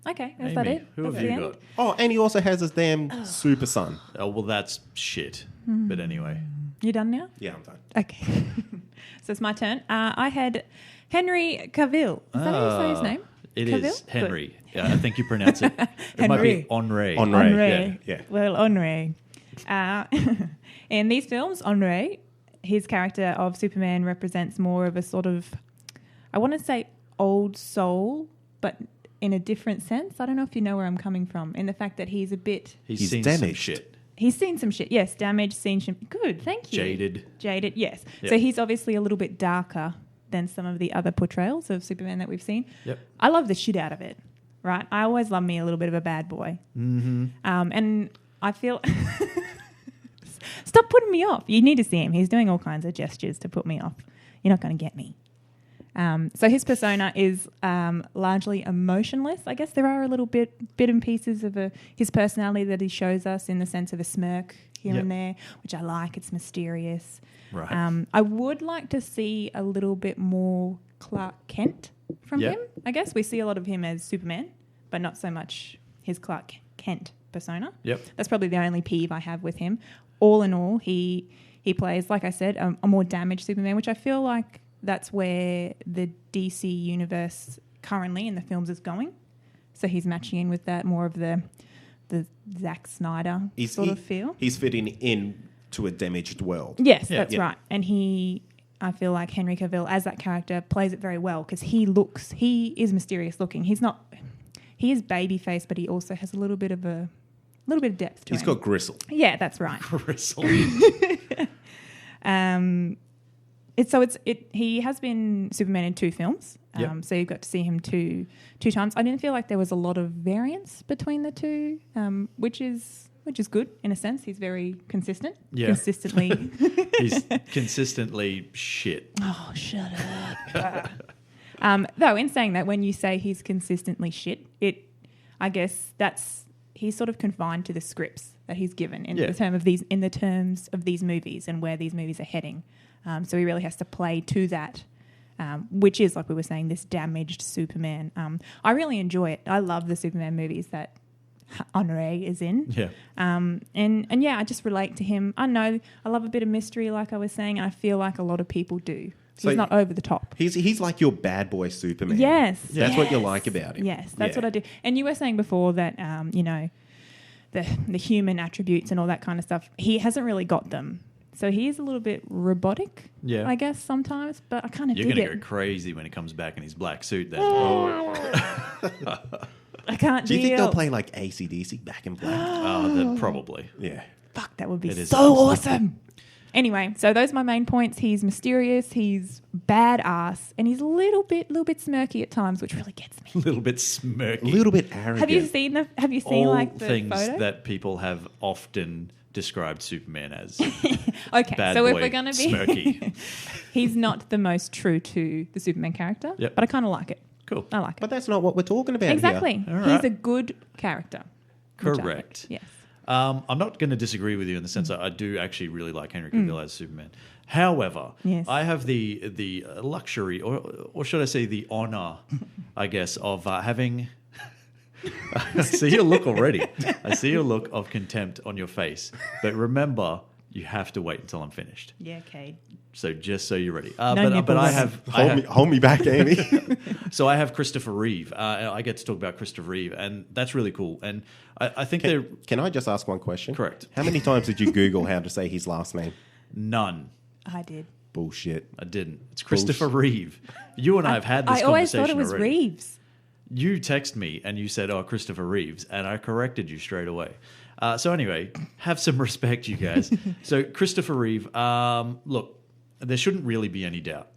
Okay, is Amy, that it? who That's have the you end? got? Oh, and he also has his damn super son. Oh, well, that's shit. But anyway. You done now? Yeah, I'm done. Okay. So it's my turn. I had Henry Cavill. Is that how you say his name? It Cavill? is Henry. Yeah, I think you pronounce it. It might be Henri. Henri. Yeah. Well, Henri. In these films, Henri, his character of Superman represents more of a sort of, I want to say old soul, but in a different sense. I don't know if you know where I'm coming from, in the fact that he's a bit... He's seen damaged. some shit. He's seen some shit. Yes, damaged, seen some... Good, thank you. Jaded, yes. Yep. So he's obviously a little bit darker than some of the other portrayals of Superman that we've seen. Yep. I love the shit out of it, right? I always love me a little bit of a bad boy. Mm-hmm. And I feel... Stop putting me off. You need to see him. He's doing all kinds of gestures to put me off. You're not going to get me. So his persona is largely emotionless. I guess there are a little bit and pieces of his personality that he shows us in the sense of a smirk here and there, which I like. It's mysterious. Right. I would like to see a little bit more Clark Kent from him. I guess we see a lot of him as Superman, but not so much his Clark Kent persona. Yep. That's probably the only peeve I have with him. All in all, he plays, like I said, a more damaged Superman, which I feel like that's where the DC universe currently in the films is going. So he's matching in with that more of the Zack Snyder sort of feel. He's fitting in to a damaged world. Yes, that's right. And I feel like Henry Cavill as that character plays it very well because he is mysterious looking. He is baby faced, but he also has a little bit of depth to him. He's got gristle. Yeah, that's right. Gristle. He has been Superman in 2 films, so you've got to see him two times. I didn't feel like there was a lot of variance between the two, which is good in a sense. He's very consistent. Yeah. Consistently. He's consistently shit. Oh, shut up. Though in saying that, when you say he's consistently shit, I guess he's sort of confined to the scripts that he's given in the terms of these movies and where these movies are heading. So he really has to play to that, which is, like we were saying, this damaged Superman. I really enjoy it. I love the Superman movies that Henry is in. Yeah. I just relate to him. I know I love a bit of mystery, like I was saying, and I feel like a lot of people do. So he's not over the top. He's like your bad boy Superman. Yes. That's what you like about him. Yes, that's what I do. And you were saying before that, the human attributes and all that kind of stuff, he hasn't really got them. So he is a little bit robotic, I guess, sometimes, but I kind of dig it. You're going to go crazy when he comes back in his black suit then. I can't Do you think they'll play like AC/DC back in black? Probably. Yeah. Fuck, that would be so awesome. Anyway, so those are my main points. He's mysterious, he's badass, and he's a little bit smirky at times, which really gets me. A little bit smirky. A little bit arrogant. Have you seen all like the things photo? that people have often described Superman as. Okay, bad so boy, if we're going to be smirky. He's not the most true to the Superman character, Yep. but I kind of like it. Cool. I like it. But that's not what we're talking about Exactly. here. All He's right. a good character. which I Correct. like. Yes. I'm not going to disagree with you in the sense that I do actually really like Henry Cavill as Superman. However, Yes. I have the luxury, or should I say the honor, I guess, of having... I see your look already. I see your look of contempt on your face. But remember, you have to wait until I'm finished. Yeah, Kade. So just so you're ready. No but I nipples. have... Hold me back, Amy. So I have Christopher Reeve. I get to talk about Christopher Reeve, and that's really cool. And I think they're... Can I just ask one question? Correct. How many times did you Google how to say his last name? None. I did. Bullshit. I didn't. It's Christopher Reeve. You and I have had this I conversation always thought it was already. Reeves. You text me and you said, Christopher Reeves, and I corrected you straight away. So anyway, have some respect, you guys. So Christopher Reeve, look, there shouldn't really be any doubt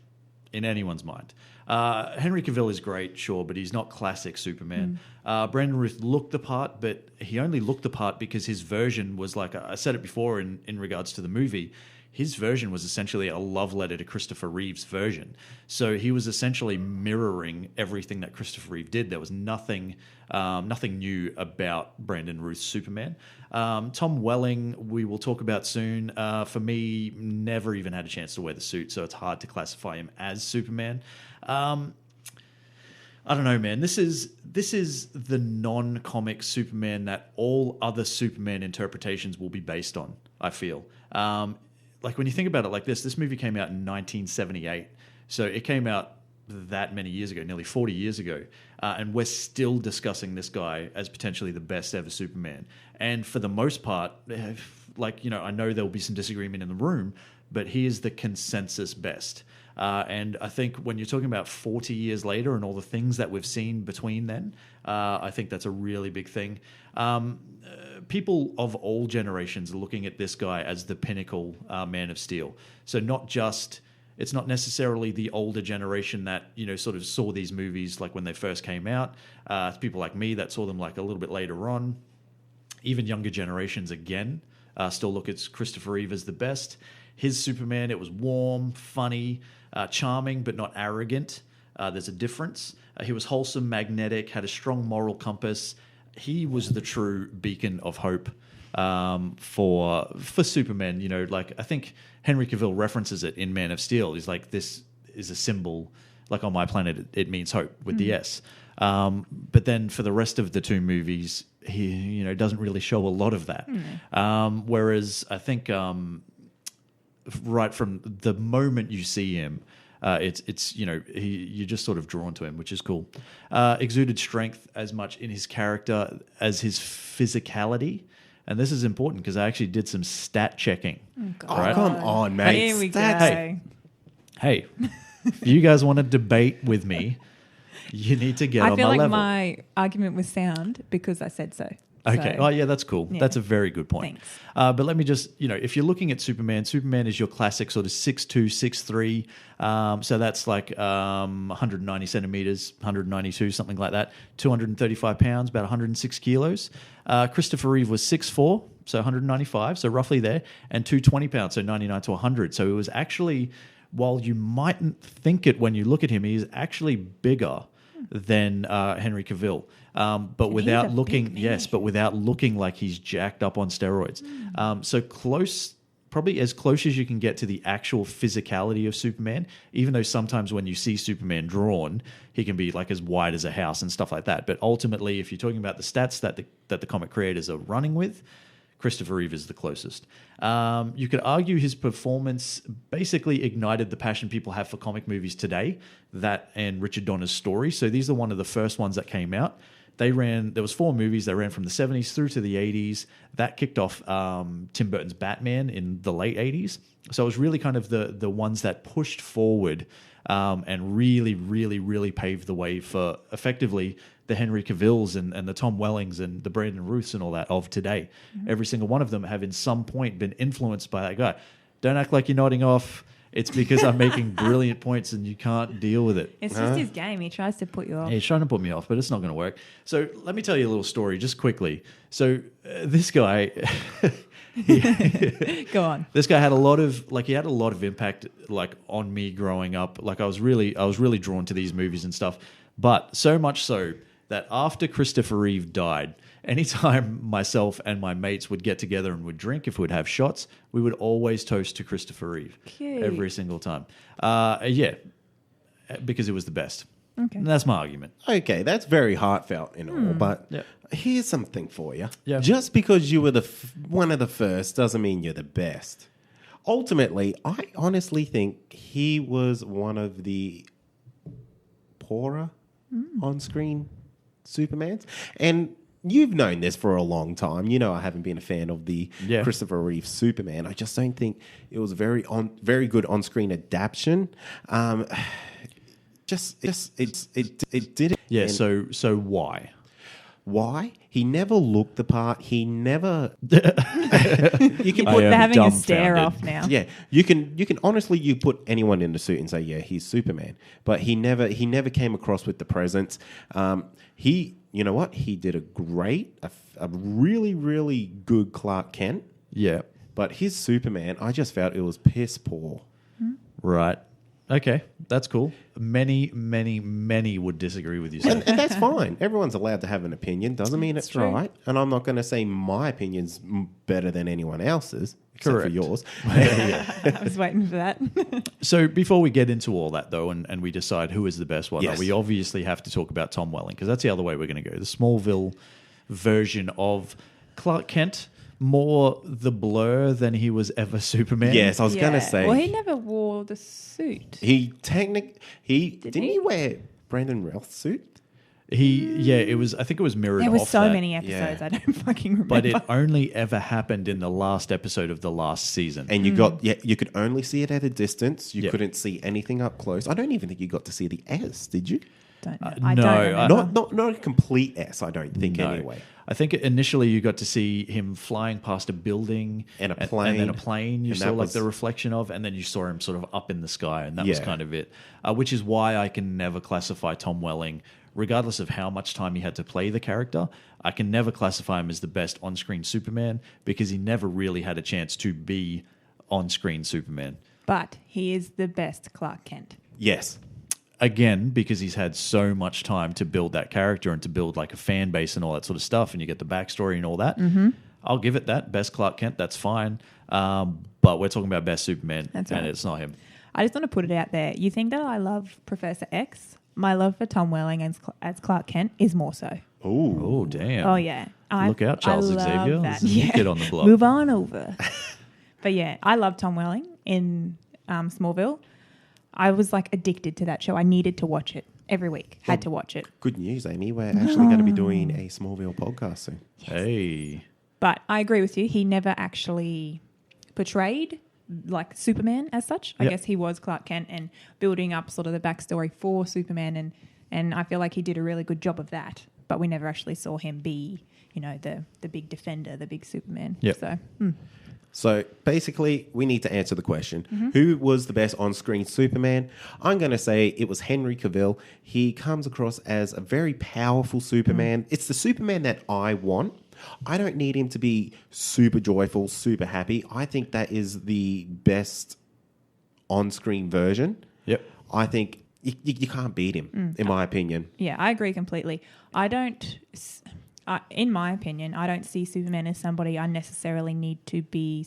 in anyone's mind. Henry Cavill is great, sure, but he's not classic Superman. Brandon Routh looked the part, but he only looked the part because his version was like, I said it before in regards to the movie, his version was essentially a love letter to Christopher Reeve's version. So he was essentially mirroring everything that Christopher Reeve did. There was nothing new about Brandon Routh's Superman. Tom Welling, we will talk about soon. For me, never even had a chance to wear the suit, so it's hard to classify him as Superman. I don't know, man. This is the non-comic Superman that all other Superman interpretations will be based on, I feel. Like when you think about it like this movie came out in 1978. So it came out that many years ago, nearly 40 years ago. And we're still discussing this guy as potentially the best ever Superman. And for the most part, like, you know, I know there'll be some disagreement in the room, but he is the consensus best. And I think when you're talking about 40 years later and all the things that we've seen between then, I think that's a really big thing. People of all generations are looking at this guy as the pinnacle Man of Steel. So it's not necessarily the older generation that, you know, sort of saw these movies like when they first came out. It's people like me that saw them like a little bit later on. Even younger generations, again, still look at Christopher Reeve as the best. His Superman, it was warm, funny, charming, but not arrogant. There's a difference. He was wholesome, magnetic, had a strong moral compass. He was the true beacon of hope for Superman. You know, like I think Henry Cavill references it in Man of Steel. He's like, this is a symbol. Like on my planet, it means hope with the S. But then for the rest of the two movies, he, you know, doesn't really show a lot of that. Whereas I think right from the moment you see him, it's you know, you're just sort of drawn to him, which is cool. Exuded strength as much in his character as his physicality. And this is important because I actually did some stat checking. Oh, come on, mate. Here we go. Hey, if you guys want to debate with me, you need to get on my level. I feel like my argument was sound because I said so. Okay. So, oh, yeah, that's cool. Yeah. That's a very good point. Thanks. But let me just, you know, if you're looking at Superman is your classic sort of 6'2", 6'3". So that's like 190 centimeters, 192, something like that. 235 pounds, about 106 kilos. Christopher Reeve was 6'4", so 195, so roughly there, and 220 pounds, so 99 to 100. So it was actually, while you mightn't think it when you look at him, he's actually bigger than Henry Cavill. But without looking, but without looking like he's jacked up on steroids. So close, probably as close as you can get to the actual physicality of Superman, even though sometimes when you see Superman drawn, he can be like as wide as a house and stuff like that. But ultimately, if you're talking about the stats that the comic creators are running with, Christopher Reeve is the closest. You could argue his performance basically ignited the passion people have for comic movies today, that and Richard Donner's story. So these are one of the first ones that came out. There was 4 movies that ran from the 70s through to the 80s. That kicked off Tim Burton's Batman in the late 80s. So it was really kind of the ones that pushed forward and really, really, really paved the way for effectively the Henry Cavills and the Tom Wellings and the Brandon Rouths and all that of today. Every single one of them have in some point been influenced by that guy. Don't act like you're nodding off. It's because I'm making brilliant points and you can't deal with it. It's just his game. He tries to put you off. Yeah, he's trying to put me off, but it's not going to work. So let me tell you a little story just quickly. So this guy... Go on. This guy had a lot of impact like on me growing up. Like I was really drawn to these movies and stuff. But so much so that after Christopher Reeve died, anytime myself and my mates would get together and would drink, if we'd have shots, we would always toast to Christopher Reeve. Cute. Every single time. Yeah, because it was the best. Okay. And that's my argument. Okay, that's very heartfelt and all, but here's something for you. Yeah. Just because you were one of the first doesn't mean you're the best. Ultimately, I honestly think he was one of the poorer on-screen Supermans. And you've known this for a long time. You know I haven't been a fan of the Christopher Reeve Superman. I just don't think it was very good on-screen adaptation. It did it. Yeah. So why? Why? He never looked the part. He never. You can put having a stare off now. Yeah, you can honestly you put anyone in the suit and say he's Superman, but he never came across with the presence. You know what? He did a really really good Clark Kent. Yeah. But his Superman, I just felt it was piss poor. Right. Okay, that's cool. Many would disagree with you. And that's fine. Everyone's allowed to have an opinion. Doesn't mean it's true. right. And I'm not going to say my opinion's better than anyone else's, except Correct. for yours. I was waiting for that. So before we get into all that, though, and we decide who is the best one, Yes. we obviously have to talk about Tom Welling, because that's the other way we're going to go. The Smallville version of Clark Kent, more the Blur than he was ever Superman. Yes, I was going to say. Well, he never wore the suit. Didn't he? he wear Brandon Routh's suit? I think it was mirrored There were off so that, many episodes, I don't fucking remember. but it only ever happened in the last episode of the last season. And you could only see it at a distance. You couldn't see anything up close. I don't even think you got to see the S, did you? Don't know. no, I don't remember. Not a complete S, I don't think, No. anyway. I think initially you got to see him flying past a building And a and plane. then a plane you And saw that like was- the reflection of, and then you saw him sort of up in the sky, and that was Yeah. kind of it. Which is why I can never classify Tom Welling, regardless of how much time he had to play the character, I can never classify him as the best on-screen Superman, because he never really had a chance to be on-screen Superman. But he is the best Clark Kent. Yes. Again, because he's had so much time to build that character and to build like a fan base and all that sort of stuff, and you get the backstory and all that. Mm-hmm. I'll give it that. Best Clark Kent, that's fine. But we're talking about best Superman, That's and right. it's not him. I just want to put it out there. You think that I love Professor X? My love for Tom Welling as Clark Kent is more so. Ooh. Oh, damn. Oh, yeah. Look out, Charles I love Xavier. that. This is a new kid on the block. Move on over. But yeah, I love Tom Welling in Smallville. I was like addicted to that show. I needed to watch it every week. Had to watch it. Good news, Amy. We're actually going to be doing a Smallville podcast soon. Hey. But I agree with you. He never actually portrayed like Superman as such. I Yep. guess he was Clark Kent and building up sort of the backstory for Superman, and I feel like he did a really good job of that. But we never actually saw him be, the big defender, the big Superman. Yep. So So basically, we need to answer the question, who was the best on-screen Superman? I'm going to say it was Henry Cavill. He comes across as a very powerful Superman. It's the Superman that I want. I don't need him to be super joyful, super happy. I think that is the best on-screen version. Yep. I think you can't beat him, in my opinion. yeah, I agree completely. In my opinion, I don't see Superman as somebody I necessarily need to be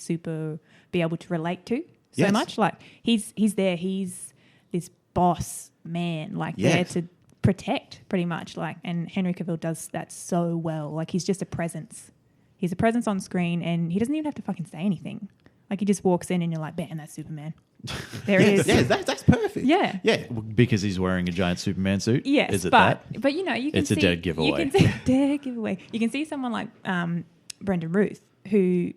able to relate to so Yes. much. Like he's there, he's this boss man, like Yes. there to protect pretty much. Like, and Henry Cavill does that so well. Like he's just a presence. He's a presence on screen, and he doesn't even have to fucking say anything. Like he just walks in, and you're like, "Bam, that's Superman." There he is. Yeah, that's perfect. Yeah. Yeah. Because he's wearing a giant Superman suit? Yes, Is it but that? you can It's see a dead giveaway. You can see dead giveaway. You can see someone like Brendan Routh who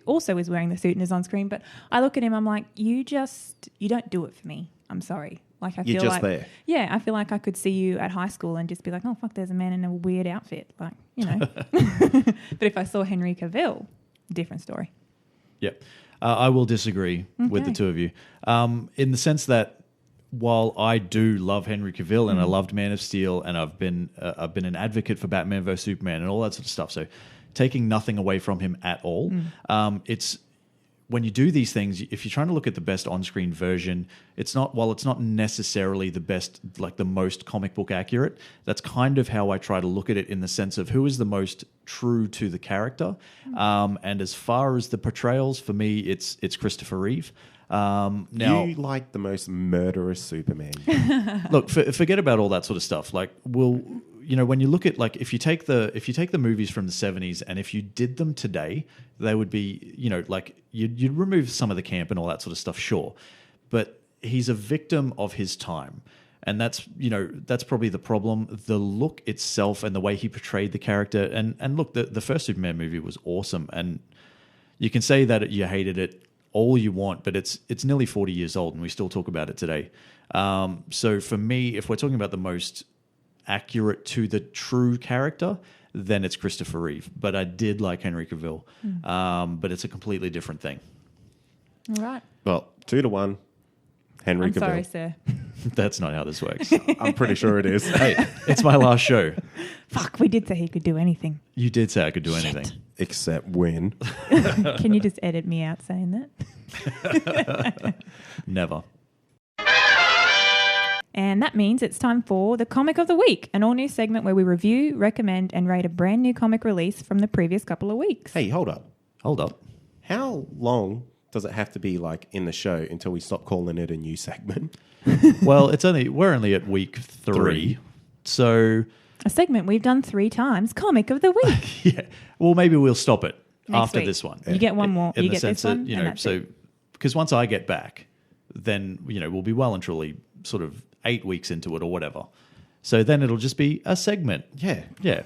also is wearing the suit and is on screen. But I look at him, I'm like, you don't do it for me. I'm sorry. Like I You're feel just like there. Yeah, I feel like I could see you at high school and just be like, oh fuck, there's a man in a weird outfit, like But if I saw Henry Cavill, different story. Yep. I will disagree with the Okay. two of you in the sense that while I do love Henry Cavill and I loved Man of Steel and I've been an advocate for Batman vs Superman and all that sort of stuff, so taking nothing away from him at all, it's when you do these things, if you're trying to look at the best on-screen version, it's not necessarily the best, like the most comic book accurate. That's kind of how I try to look at it in the sense of who is the most true to the character. And as far as the portrayals, for me, it's Christopher Reeve. Now, You like the most murderous Superman. look, forget about all that sort of stuff. Like, when you look at, like, if you take the movies from the 70s and if you did them today, they would be, like you'd remove some of the camp and all that sort of stuff, sure, but he's a victim of his time, and that's probably the problem. The look itself and the way he portrayed the character, and look, the first Superman movie was awesome, and you can say that you hated it all you want, but it's nearly 40 years old and we still talk about it today. So for me, if we're talking about the most accurate to the true character, then it's Christopher Reeve. But I did like Henry Cavill, but it's a completely different thing. All right. Well, 2-1, Henry I'm Cavill. sorry, sir. That's not how this works. I'm pretty sure it is. Hey, it's my last show. Fuck, we did say he could do anything. You did say I could do anything. Except when. Can you just edit me out saying that? Never. And that means it's time for the Comic of the Week, an all-new segment where we review, recommend, and rate a brand new comic release from the previous couple of weeks. Hey, hold up. Hold up. How long does it have to be like in the show until we stop calling it a new segment? Well, we're only at week 3. So A segment we've done 3 times, Comic of the Week. yeah. Well, maybe we'll stop it Next after week. this one. You get one more. In You the get sense this one, that, and that's so it. because once I get back, then, we'll be well and truly sort of 8 weeks into it or whatever. So then it'll just be a segment. Yeah. Yeah.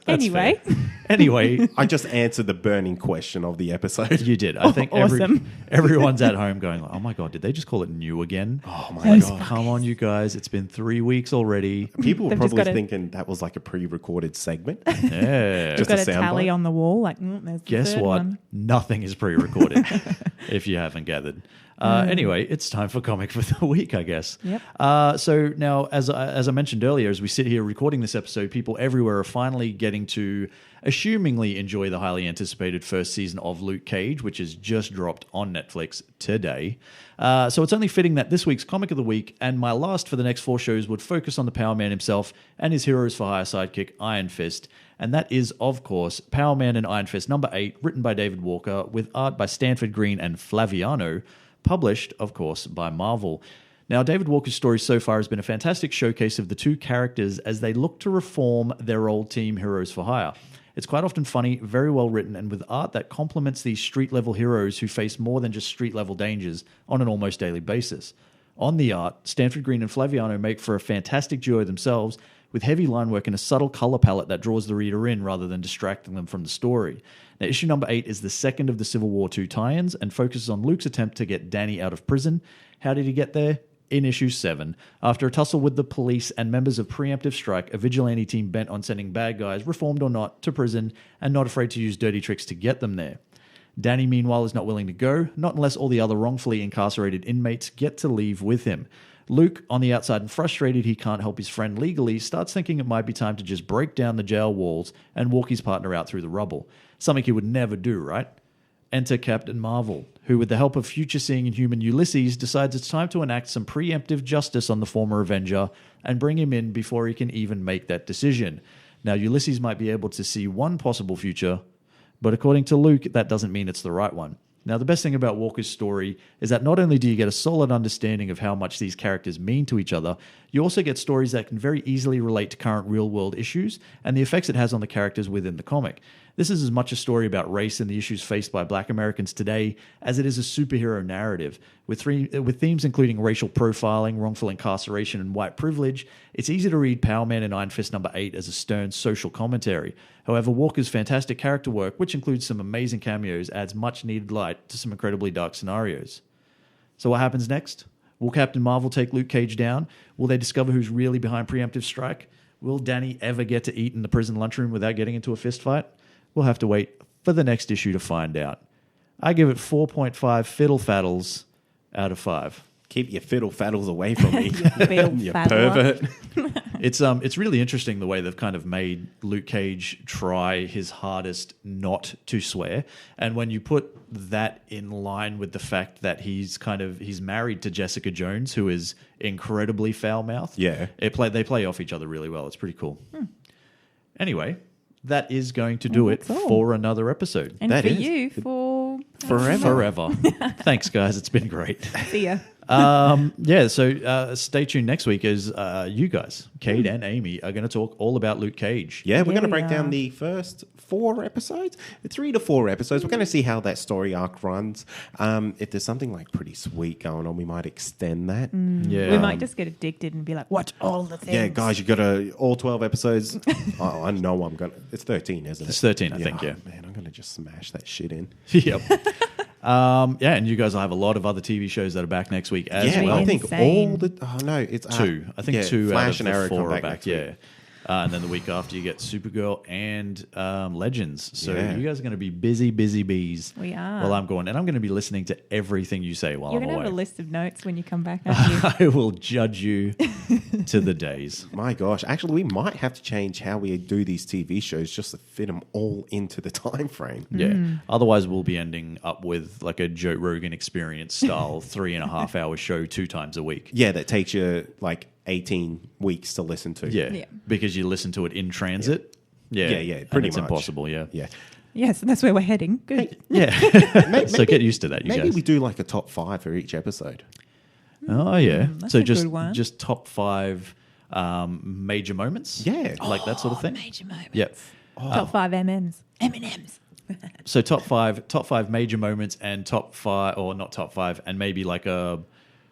That's Anyway. fair. Anyway, I just answered the burning question of the episode. you did. I think Awesome. everyone's at home going, oh my God, did they just call it new again? Oh my Those God. Come on, you guys. It's been 3 weeks already. People were They've just probably gotta- thinking that was like a pre-recorded segment. Yeah. Just Got a a sound tally bite? on the wall. Like, there's the Guess third what? one. Nothing is pre-recorded, if you haven't gathered. Anyway, it's time for Comic for the Week, I guess. Yep. So now, as I mentioned earlier, as we sit here recording this episode, people everywhere are finally getting to assumingly enjoy the highly anticipated first season of Luke Cage, which has just dropped on Netflix today. So it's only fitting that this week's Comic of the Week and my last for the next 4 shows would focus on the Power Man himself and his Heroes for Hire sidekick, Iron Fist. And that is, of course, Power Man and Iron Fist number 8, written by David Walker, with art by Stanford Green and Flaviano, published, of course, by Marvel. Now, David Walker's story so far has been a fantastic showcase of the two characters as they look to reform their old team, Heroes for Hire. It's quite often funny, very well written, and with art that complements these street-level heroes who face more than just street-level dangers on an almost daily basis. On the art, Stanford Green and Flaviano make for a fantastic duo themselves, with heavy line work and a subtle color palette that draws the reader in rather than distracting them from the story. Now, issue number 8 is the second of the Civil War II tie-ins and focuses on Luke's attempt to get Danny out of prison. How did he get there? In issue 7. After a tussle with the police and members of Preemptive Strike, a vigilante team bent on sending bad guys, reformed or not, to prison and not afraid to use dirty tricks to get them there. Danny, meanwhile, is not willing to go, not unless all the other wrongfully incarcerated inmates get to leave with him. Luke, on the outside and frustrated he can't help his friend legally, starts thinking it might be time to just break down the jail walls and walk his partner out through the rubble. Something he would never do, right? Enter Captain Marvel, who, with the help of future-seeing Inhuman Ulysses, decides it's time to enact some preemptive justice on the former Avenger and bring him in before he can even make that decision. Now, Ulysses might be able to see one possible future, but according to Luke, that doesn't mean it's the right one. Now, the best thing about Walker's story is that not only do you get a solid understanding of how much these characters mean to each other, you also get stories that can very easily relate to current real-world issues and the effects it has on the characters within the comic. This is as much a story about race and the issues faced by Black Americans today as it is a superhero narrative. With themes including racial profiling, wrongful incarceration, and white privilege, it's easy to read Power Man and Iron Fist number 8 as a stern social commentary. However, Walker's fantastic character work, which includes some amazing cameos, adds much-needed light to some incredibly dark scenarios. So what happens next? Will Captain Marvel take Luke Cage down? Will they discover who's really behind Preemptive Strike? Will Danny ever get to eat in the prison lunchroom without getting into a fist fight? We'll have to wait for the next issue to find out. I give it 4.5 fiddle faddles out of 5. Keep your fiddle faddles away from me. Fiddle You faddler. pervert. It's really interesting the way they've kind of made Luke Cage try his hardest not to swear, and when you put that in line with the fact that he's married to Jessica Jones, who is incredibly foul-mouthed. Yeah. they play off each other really well. It's pretty cool. Anyway, that is going to do it that's all. for another episode. And That for is. you, for Forever. Thanks, guys. It's been great. see ya. So stay tuned next week as you guys, Kade and Amy, are going to talk all about Luke Cage. Yeah, we're Yeah, going to we break down are. the first 4 episodes, 3 to 4 episodes. We're going to see how that story arc runs. If there's something like pretty sweet going on, we might extend that. Yeah. We might just get addicted and be like, watch all the things. Yeah, guys, you got to all 12 episodes. I know I'm going to. It's 13, isn't it? It's 13, I think, yeah. Man, I'm going to just smash that shit in. Yep. And you guys will have a lot of other TV shows that are back next week as Yeah, well. I think Insane. all the. Oh, no, it's 2. I think 2 Flash out of and the Arrow 4 come are back back. next Yeah. week. And then the week after, you get Supergirl and Legends. So Yeah. you guys are going to be busy bees. We are. While I'm gone. And I'm going to be listening to everything you say while You're I'm going to away. have a list of notes when you come back, aren't you? I will judge you to the days. My gosh. Actually, we might have to change how we do these TV shows just to fit them all into the time frame. Yeah. Otherwise, we'll be ending up with like a Joe Rogan Experience style 3.5 hour show 2 times a week. Yeah, that takes you like 18 weeks to listen to. Yeah. Yeah. Because you listen to it in transit. Yeah. Yeah, And pretty it's much. impossible. Yeah. Yeah. Yes, that's where we're heading. Good. Yeah. So get used to that, you Maybe guys. we do like a top 5 for each episode. Oh, yeah. That's So a good one. just top 5 major moments. Yeah. Like that sort of thing. Major moments. Yeah. Top 5 M&Ms. M&Ms. So top five major moments and top 5, or not top 5, and maybe like a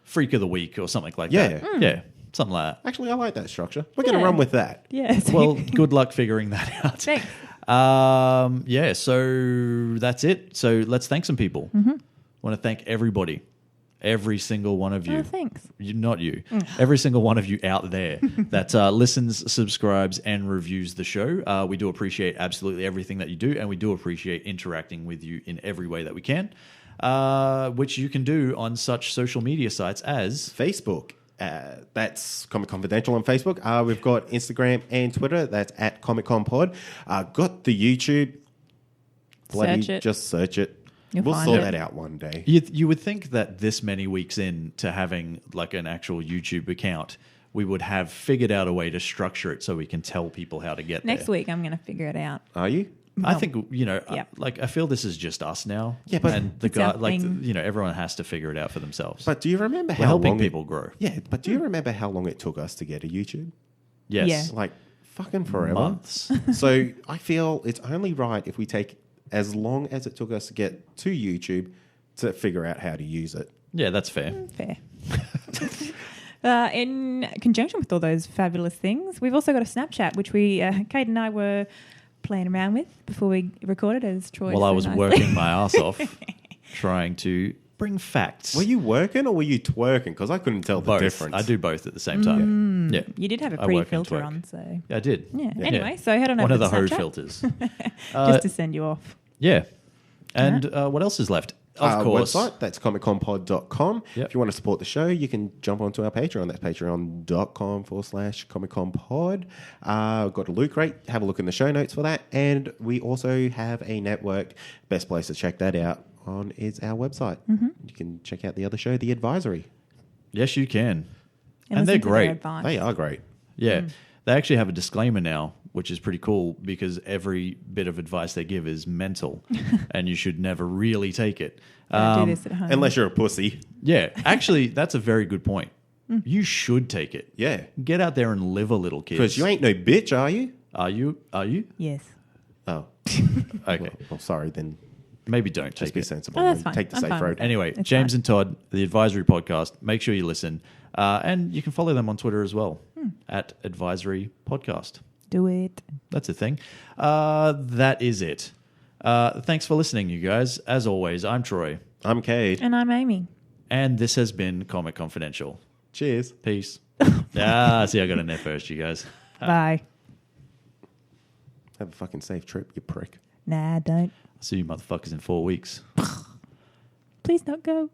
freak of the week or something like Yeah. that. Yeah. Something like that. Actually, I like that structure. We're going to Yeah. run with that. Yes. Well, good luck figuring that out. Thanks. Yeah, so that's it. So let's thank some people. Want to thank everybody. Every single one of you. Oh, thanks. Not you. Every single one of you out there that listens, subscribes, and reviews the show. We do appreciate absolutely everything that you do, and we do appreciate interacting with you in every way that we can, which you can do on such social media sites as... Facebook. That's Comic Confidential on Facebook. We've got Instagram and Twitter. That's at Comic Con Pod. Got the YouTube. Search it. Just search it. You'll We'll find sort it. that out one day. You would think that this many weeks in to having like an actual YouTube account, we would have figured out a way to structure it so we can tell people how to get Next there. week, I'm going to figure it out. Are you? I think, Yeah. like I feel this is just us now. Yeah, but- and the It's guy, our like, thing. everyone has to figure it out for themselves. But do you remember We're how helping long people grow. Yeah, but do you remember how long it took us to get a YouTube? Yes. Yeah. Like fucking forever. Months. So I feel it's only right if we take as long as it took us to get to YouTube to figure out how to use it. Yeah, that's fair. Fair. In conjunction with all those fabulous things, we've also got a Snapchat, which we, Kade and I were playing around with before we recorded, as Troy While so I was nicely- working my ass off trying to bring facts. Were you working or were you twerking? Because I couldn't tell the both. difference. I do both at the same time. Yeah. You did have a I work and pre-filter twerk. on, so... I did. Yeah. Anyway, so head on One over of to the hoe Snapchat, filters. just to send you off. Yeah. And what else is left? Of course. Website, that's comicconpod.com. Yep. If you want to support the show, you can jump onto our Patreon. That's patreon.com/comicconpod. Got a loot rate. Have a look in the show notes for that. And we also have a network. Best place to check that out on is our website. You can check out the other show, The Advisory. Yes, you can. And listen they're to their great. advice. They are great. Yeah. They actually have a disclaimer now, which is pretty cool because every bit of advice they give is mental and you should never really take it. Don't do this at home. Unless you're a pussy. Yeah. Actually, that's a very good point. You should take it. Yeah. Get out there and live a little, kids. Because you ain't no bitch, are you? Are you? Are you? Yes. Oh. Okay. Well, sorry, then Maybe don't just take be it. sensible. Oh, that's and fine. Take the I'm safe fine road. with that. Anyway, It's James fine. and Todd, the Advisory Podcast. Make sure you listen. And you can follow them on Twitter as well, at Advisory Podcast. Do it. That's a thing. That is it. Thanks for listening, you guys. As always, I'm Troy. I'm Kade. And I'm Amy. And this has been Comic Confidential. Cheers. Peace. See, I got in there first, you guys. Bye. Have a fucking safe trip, you prick. Nah, don't. See you motherfuckers in 4 weeks. Please don't go.